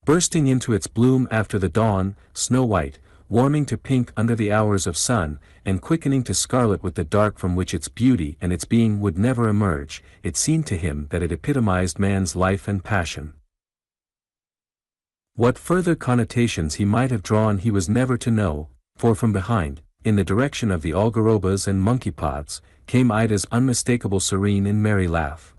Bursting into its bloom after the dawn, snow-white, warming to pink under the hours of sun, and quickening to scarlet with the dark from which its beauty and its being would never emerge, it seemed to him that it epitomized man's life and passion. What further connotations he might have drawn he was never to know, for from behind, in the direction of the algarobas and monkey pods, came Ida's unmistakable serene and merry laugh.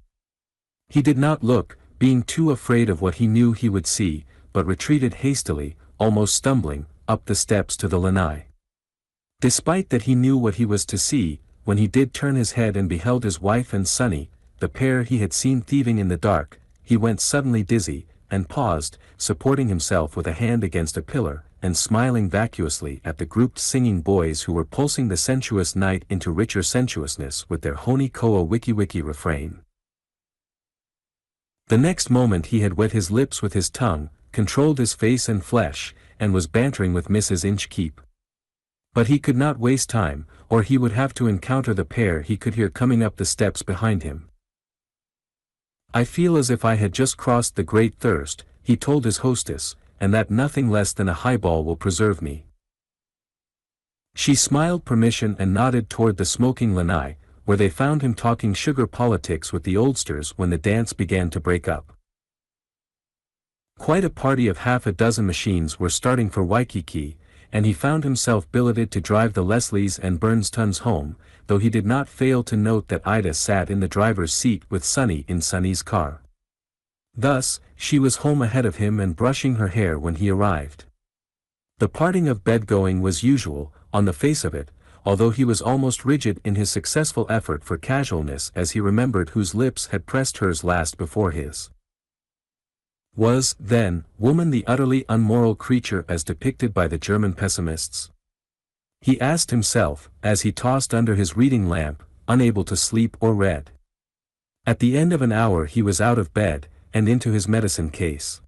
He did not look, being too afraid of what he knew he would see, but retreated hastily, almost stumbling, up the steps to the lanai. Despite that he knew what he was to see, when he did turn his head and beheld his wife and Sonny, the pair he had seen thieving in the dark, he went suddenly dizzy, and paused, supporting himself with a hand against a pillar, and smiling vacuously at the grouped singing boys who were pulsing the sensuous night into richer sensuousness with their Honi Koa Wiki Wiki refrain. The next moment he had wet his lips with his tongue, controlled his face and flesh, and was bantering with Mrs. Inchkeep. But he could not waste time, or he would have to encounter the pair he could hear coming up the steps behind him. "I feel as if I had just crossed the great thirst," he told his hostess, "and that nothing less than a highball will preserve me." She smiled permission and nodded toward the smoking lanai, where they found him talking sugar politics with the oldsters when the dance began to break up. Quite a party of half a dozen machines were starting for Waikiki, and he found himself billeted to drive the Leslies and Burnstons home, though he did not fail to note that Ida sat in the driver's seat with Sonny in Sonny's car. Thus, she was home ahead of him and brushing her hair when he arrived. The parting of bed-going was usual, on the face of it, although he was almost rigid in his successful effort for casualness as he remembered whose lips had pressed hers last before his. Was, then, woman the utterly unmoral creature as depicted by the German pessimists? He asked himself, as he tossed under his reading lamp, unable to sleep or read. At the end of an hour he was out of bed, and into his medicine case.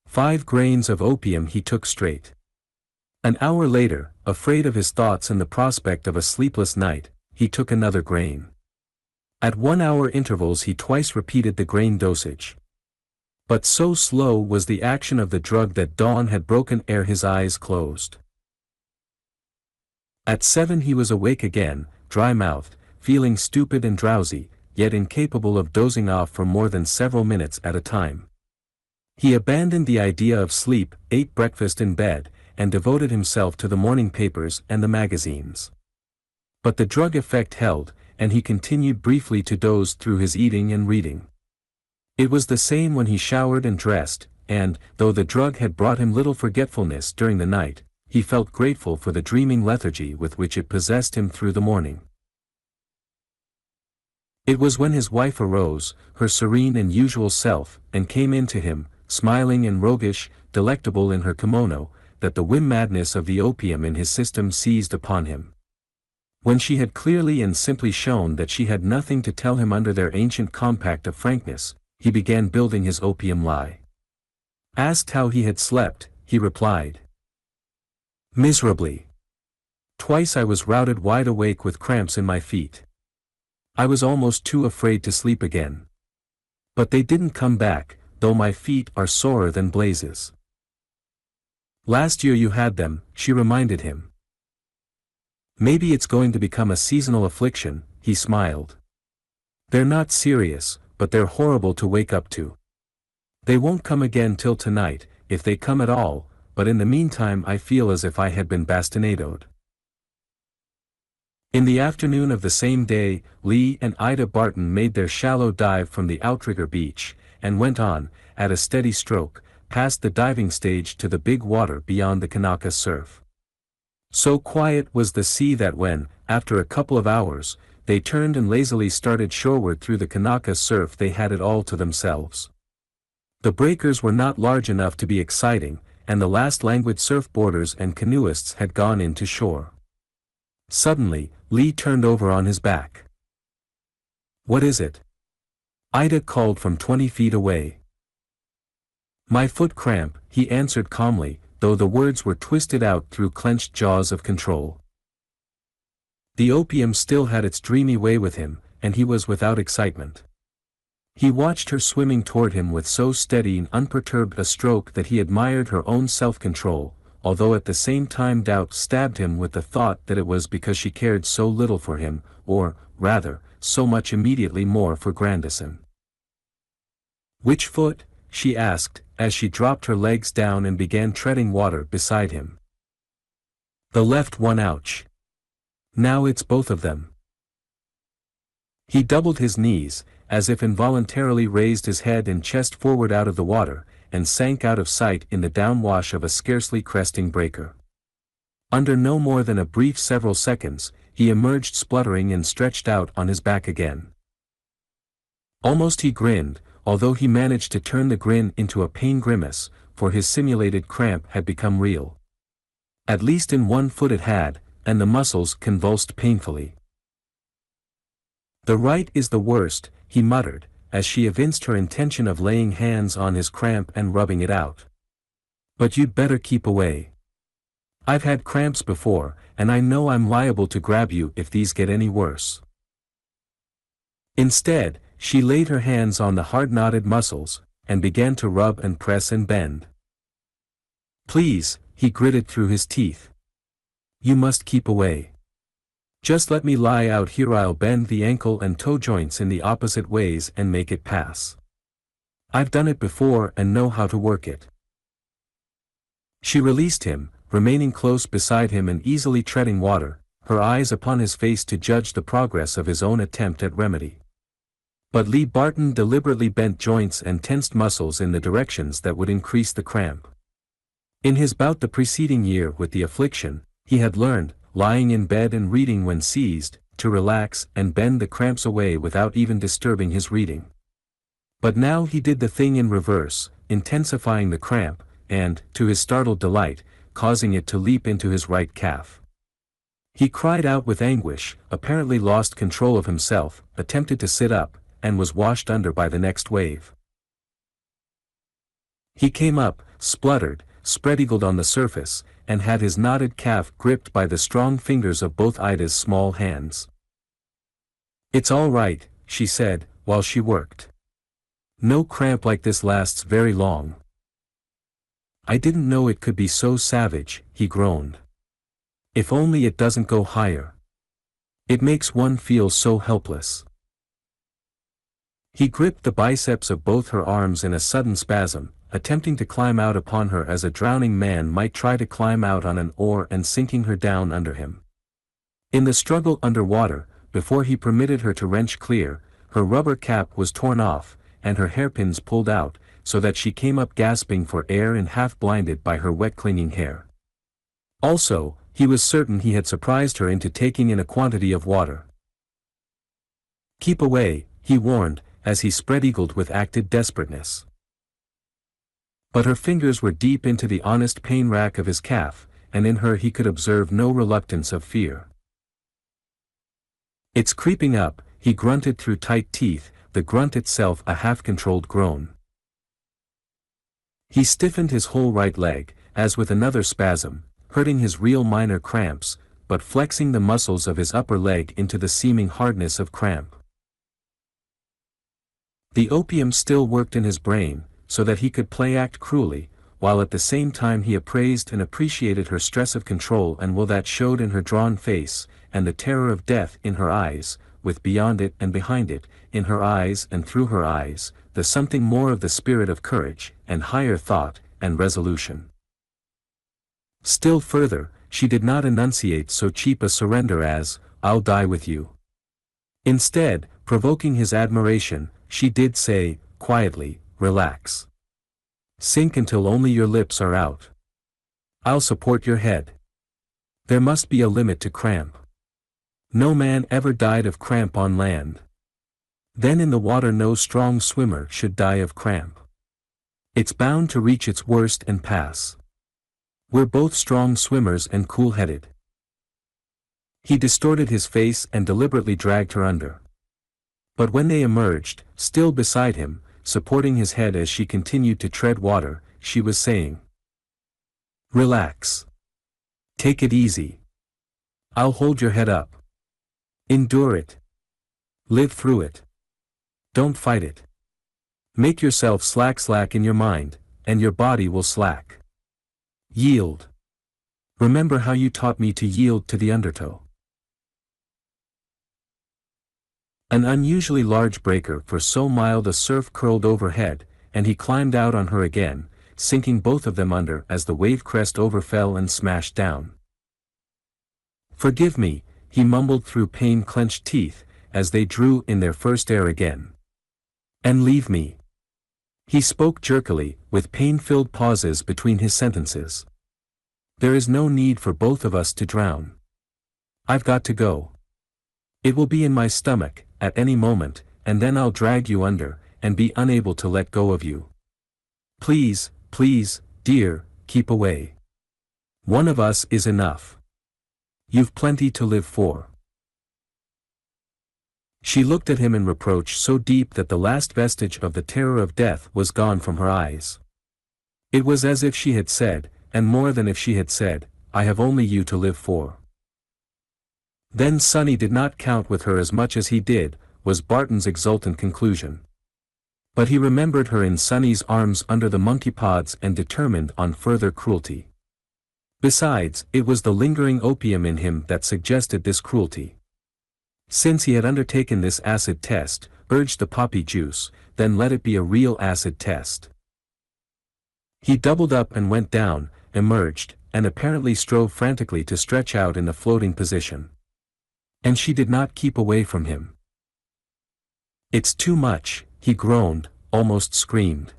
5 grains of opium he took straight. An hour later, afraid of his thoughts and the prospect of a sleepless night, he took another grain. At 1-hour intervals he twice repeated the grain dosage. But so slow was the action of the drug that dawn had broken ere his eyes closed. At 7 he was awake again, dry-mouthed, feeling stupid and drowsy, yet incapable of dozing off for more than several minutes at a time. He abandoned the idea of sleep, ate breakfast in bed, and devoted himself to the morning papers and the magazines. But the drug effect held, and he continued briefly to doze through his eating and reading. It was the same when he showered and dressed, and, though the drug had brought him little forgetfulness during the night, he felt grateful for the dreaming lethargy with which it possessed him through the morning. It was when his wife arose, her serene and usual self, and came in to him, smiling and roguish, delectable in her kimono, that the whim madness of the opium in his system seized upon him. When she had clearly and simply shown that she had nothing to tell him under their ancient compact of frankness, he began building his opium lie. Asked how he had slept, he replied, "Miserably. Twice I was routed wide awake with cramps in my feet. I was almost too afraid to sleep again. But they didn't come back, though my feet are sorer than blazes." "Last year you had them," she reminded him. "Maybe it's going to become a seasonal affliction," he smiled. "They're not serious, but they're horrible to wake up to. They won't come again till tonight, if they come at all, but in the meantime I feel as if I had been bastinadoed." In the afternoon of the same day, Lee and Ida Barton made their shallow dive from the outrigger beach, and went on, at a steady stroke, past the diving stage to the big water beyond the Kanaka Surf. So quiet was the sea that when, after a couple of hours, they turned and lazily started shoreward through the Kanaka Surf, they had it all to themselves. The breakers were not large enough to be exciting, and the last languid surfboarders and canoeists had gone in to shore. Suddenly, Lee turned over on his back. "What is it?" Ida called from 20 feet away. "My foot cramp," he answered calmly, though the words were twisted out through clenched jaws of control. The opium still had its dreamy way with him, and he was without excitement. He watched her swimming toward him with so steady and unperturbed a stroke that he admired her own self-control, although at the same time doubt stabbed him with the thought that it was because she cared so little for him, or, rather, so much immediately more for Grandison. "Which foot?" she asked, as she dropped her legs down and began treading water beside him. "The left one, ouch. Now it's both of them." He doubled his knees, as if involuntarily raised his head and chest forward out of the water, and sank out of sight in the downwash of a scarcely cresting breaker. Under no more than a brief several seconds, he emerged spluttering and stretched out on his back again. Almost he grinned, although he managed to turn the grin into a pain grimace, for his simulated cramp had become real. At least in one foot it had, and the muscles convulsed painfully. "The right is the worst," he muttered, as she evinced her intention of laying hands on his cramp and rubbing it out. "But you'd better keep away. I've had cramps before, and I know I'm liable to grab you if these get any worse." Instead, she laid her hands on the hard-knotted muscles, and began to rub and press and bend. "Please," he gritted through his teeth. "You must keep away. Just let me lie out here, I'll bend the ankle and toe joints in the opposite ways and make it pass. I've done it before and know how to work it." She released him, remaining close beside him and easily treading water, her eyes upon his face to judge the progress of his own attempt at remedy. But Lee Barton deliberately bent joints and tensed muscles in the directions that would increase the cramp. In his bout the preceding year with the affliction, he had learned, lying in bed and reading when seized, to relax and bend the cramps away without even disturbing his reading. But now he did the thing in reverse, intensifying the cramp, and, to his startled delight, causing it to leap into his right calf. He cried out with anguish, apparently lost control of himself, attempted to sit up, and was washed under by the next wave. He came up, spluttered, spread-eagled on the surface, and had his knotted calf gripped by the strong fingers of both Ida's small hands. "It's all right," she said, while she worked. "No cramp like this lasts very long." "I didn't know it could be so savage," he groaned. "If only it doesn't go higher. It makes one feel so helpless." He gripped the biceps of both her arms in a sudden spasm, attempting to climb out upon her as a drowning man might try to climb out on an oar and sinking her down under him. In the struggle under water, before he permitted her to wrench clear, her rubber cap was torn off, and her hairpins pulled out, so that she came up gasping for air and half blinded by her wet clinging hair. Also, he was certain he had surprised her into taking in a quantity of water. "Keep away," he warned, as he spread-eagled with acted desperateness. But her fingers were deep into the honest pain rack of his calf, and in her he could observe no reluctance of fear. "It's creeping up," he grunted through tight teeth, the grunt itself a half-controlled groan. He stiffened his whole right leg, as with another spasm, hurting his real minor cramps, but flexing the muscles of his upper leg into the seeming hardness of cramp. The opium still worked in his brain, so that he could play act cruelly, while at the same time he appraised and appreciated her stress of control and will that showed in her drawn face, and the terror of death in her eyes, with beyond it and behind it, in her eyes and through her eyes, the something more of the spirit of courage, and higher thought, and resolution. Still further, she did not enunciate so cheap a surrender as, "I'll die with you." Instead, provoking his admiration, she did say, quietly, "Relax. Sink until only your lips are out. I'll support your head. There must be a limit to cramp. No man ever died of cramp on land. Then in the water no strong swimmer should die of cramp. It's bound to reach its worst and pass. We're both strong swimmers and cool-headed." He distorted his face and deliberately dragged her under. But when they emerged, still beside him, supporting his head as she continued to tread water, she was saying, "Relax. Take it easy. I'll hold your head up. Endure it. Live through it. Don't fight it. Make yourself slack in your mind, and your body will slack. Yield. Remember how you taught me to yield to the undertow." An unusually large breaker for so mild a surf curled overhead, and he climbed out on her again, sinking both of them under as the wave crest overfell and smashed down. "Forgive me," he mumbled through pain-clenched teeth, as they drew in their first air again. "And leave me." He spoke jerkily, with pain-filled pauses between his sentences. "There is no need for both of us to drown. I've got to go. It will be in my stomach, at any moment, and then I'll drag you under, and be unable to let go of you. Please, dear, keep away. One of us is enough. You've plenty to live for." She looked at him in reproach so deep that the last vestige of the terror of death was gone from her eyes. It was as if she had said, and more than if she had said, "I have only you to live for." Then Sonny did not count with her as much as he did, was Barton's exultant conclusion. But he remembered her in Sonny's arms under the monkey pods and determined on further cruelty. Besides, it was the lingering opium in him that suggested this cruelty. Since he had undertaken this acid test, urged the poppy juice, then let it be a real acid test. He doubled up and went down, emerged, and apparently strove frantically to stretch out in the floating position. And she did not keep away from him. "It's too much," he groaned, almost screamed.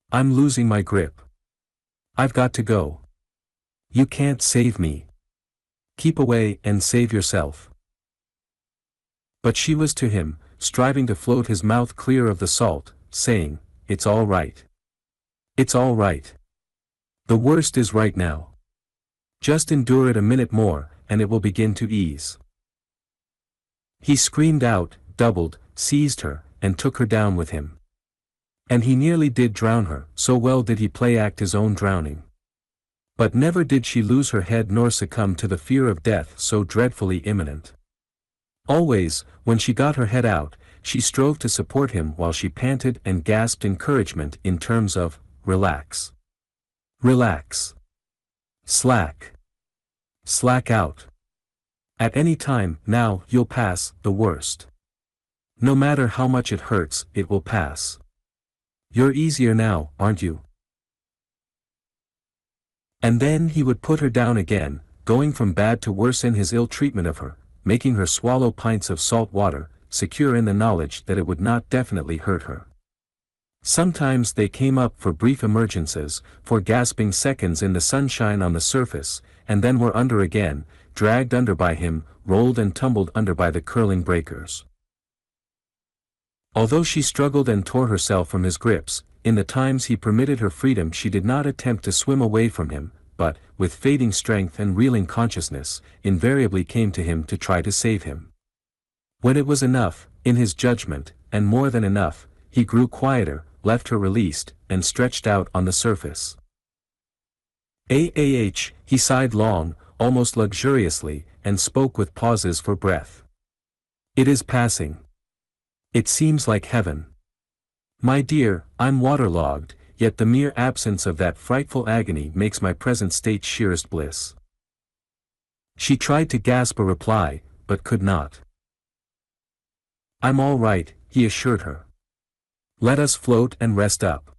"I'm losing my grip. I've got to go. You can't save me. Keep away and save yourself." But she was to him, striving to float his mouth clear of the salt, saying, "It's all right. It's all right. The worst is right now. Just endure it a minute more, and it will begin to ease." He screamed out, doubled, seized her, and took her down with him. And he nearly did drown her, so well did he play act his own drowning. But never did she lose her head nor succumb to the fear of death so dreadfully imminent. Always, when she got her head out, she strove to support him while she panted and gasped encouragement in terms of, "Relax. Relax. Slack. Slack out. At any time, now, you'll pass the worst. No matter how much it hurts, it will pass. You're easier now, aren't you?" And then he would put her down again, going from bad to worse in his ill treatment of her, making her swallow pints of salt water, secure in the knowledge that it would not definitely hurt her. Sometimes they came up for brief emergences, for gasping seconds in the sunshine on the surface, and then were under again, dragged under by him, rolled and tumbled under by the curling breakers. Although she struggled and tore herself from his grips, in the times he permitted her freedom she did not attempt to swim away from him, but, with fading strength and reeling consciousness, invariably came to him to try to save him. When it was enough, in his judgment, and more than enough, he grew quieter, left her released, and stretched out on the surface. He sighed long, almost luxuriously, and spoke with pauses for breath. It is passing. It seems like heaven. My dear, I'm waterlogged, yet the mere absence of that frightful agony makes my present state sheerest bliss. She tried to gasp a reply, but could not. I'm all right, he assured her. Let us float and rest up.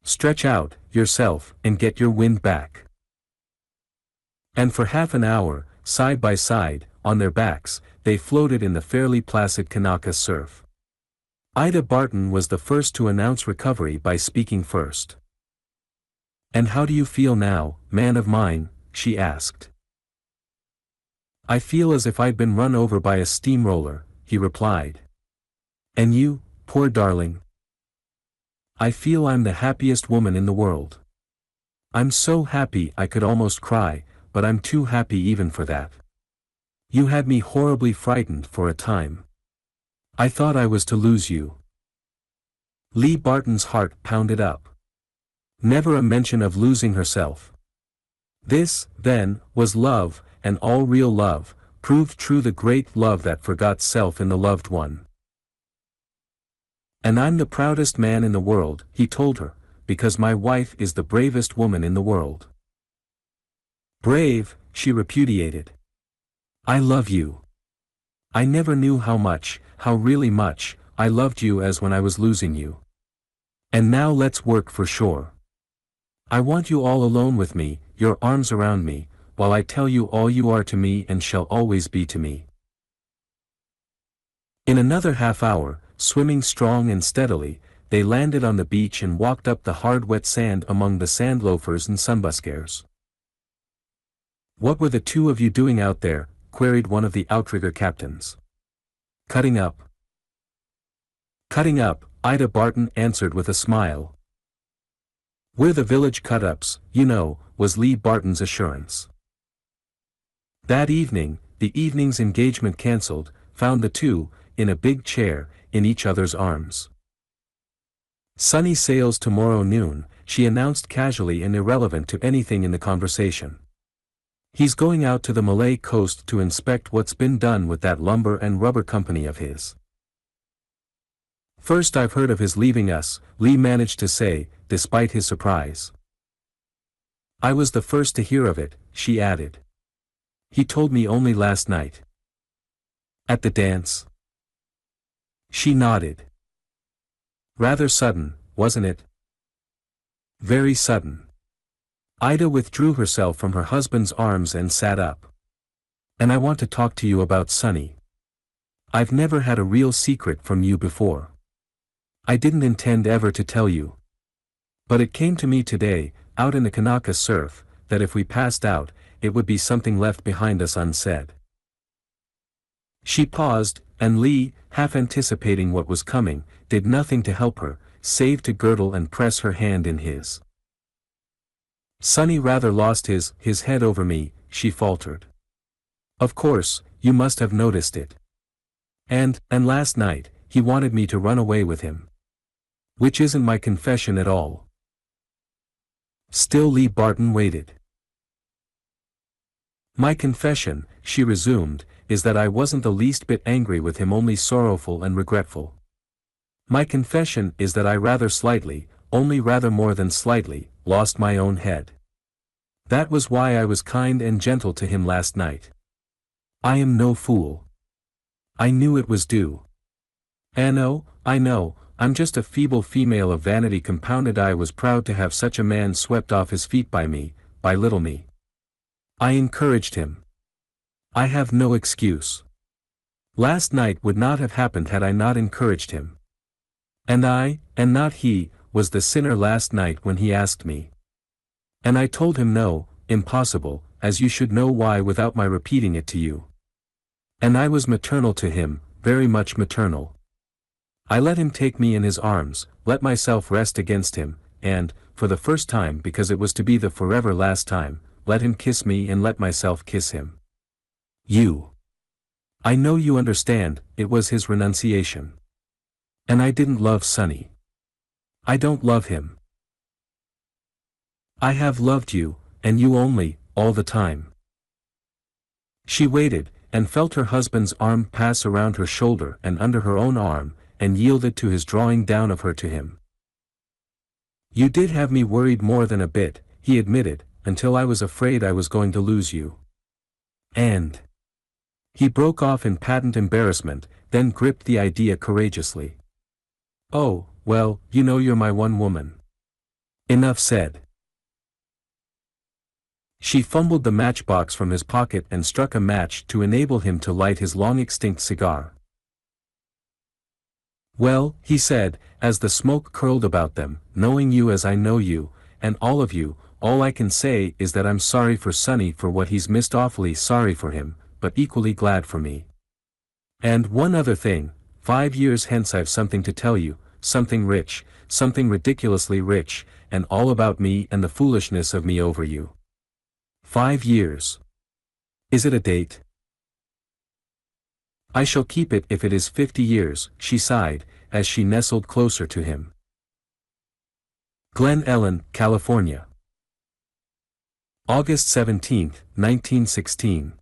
Stretch out, yourself, and get your wind back. And for half an hour, side by side, on their backs, they floated in the fairly placid Kanaka Surf. Ida Barton was the first to announce recovery by speaking first. And how do you feel now, man of mine? She asked. I feel as if I'd been run over by a steamroller, he replied. And you, poor darling? I feel I'm the happiest woman in the world. I'm so happy I could almost cry, but I'm too happy even for that. You had me horribly frightened for a time. I thought I was to lose you. Lee Barton's heart pounded up. Never a mention of losing herself. This, then, was love, and all real love, proved true the great love that forgot self in the loved one. And I'm the proudest man in the world, he told her, because my wife is the bravest woman in the world. Brave, she repudiated. I love you. I never knew how much, how really much, I loved you as when I was losing you. And now let's work for sure. I want you all alone with me, your arms around me, while I tell you all you are to me and shall always be to me. In another half hour, swimming strong and steadily, they landed on the beach and walked up the hard wet sand among the sand loafers and sunbuskers. What were the two of you doing out there? Queried one of the outrigger captains. Cutting up. Cutting up, Ida Barton answered with a smile. We're the village cut-ups, you know, was Lee Barton's assurance. That evening, the evening's engagement cancelled, found the two, in a big chair, in each other's arms. Sonny sails tomorrow noon, she announced casually and irrelevant to anything in the conversation. He's going out to the Malay coast to inspect what's been done with that lumber and rubber company of his. First I've heard of his leaving us, Lee managed to say, despite his surprise. I was the first to hear of it, she added. He told me only last night. At the dance? She nodded. Rather sudden, wasn't it? Very sudden. Ida withdrew herself from her husband's arms and sat up. And I want to talk to you about Sonny. I've never had a real secret from you before. I didn't intend ever to tell you. But it came to me today, out in the Kanaka Surf, that if we passed out, it would be something left behind us unsaid. She paused, and Lee, half anticipating what was coming, did nothing to help her, save to girdle and press her hand in his. Sonny rather lost his head over me, she faltered. Of course, you must have noticed it. And last night, he wanted me to run away with him. Which isn't my confession at all. Still Lee Barton waited. My confession, she resumed, is that I wasn't the least bit angry with him, only sorrowful and regretful. My confession is that I rather slightly, only rather more than slightly, lost my own head. That was why I was kind and gentle to him last night. I am no fool. I knew it was due. I know, I'm just a feeble female of vanity compounded. I was proud to have such a man swept off his feet by me, by little me. I encouraged him. I have no excuse. Last night would not have happened had I not encouraged him. And I, and not he, was the sinner last night when he asked me. And I told him no, impossible, as you should know why without my repeating it to you. And I was maternal to him, very much maternal. I let him take me in his arms, let myself rest against him, and, for the first time because it was to be the forever last time, let him kiss me and let myself kiss him. You. I know you understand, it was his renunciation. And I didn't love Sonny. I don't love him. I have loved you, and you only, all the time. She waited, and felt her husband's arm pass around her shoulder and under her own arm, and yielded to his drawing down of her to him. You did have me worried more than a bit, he admitted, until I was afraid I was going to lose you. And... He broke off in patent embarrassment, then gripped the idea courageously. Oh, well, you know you're my one woman. Enough said. She fumbled the matchbox from his pocket and struck a match to enable him to light his long-extinct cigar. Well, he said, as the smoke curled about them, knowing you as I know you, and all of you, all I can say is that I'm sorry for Sonny for what he's missed, awfully sorry for him, but equally glad for me. And one other thing, 5 years hence I've something to tell you, something rich, something ridiculously rich, and all about me and the foolishness of me over you. 5 years. Is it a date? I shall keep it if it is 50 years, she sighed, as she nestled closer to him. Glen Ellen, California. August 17, 1916.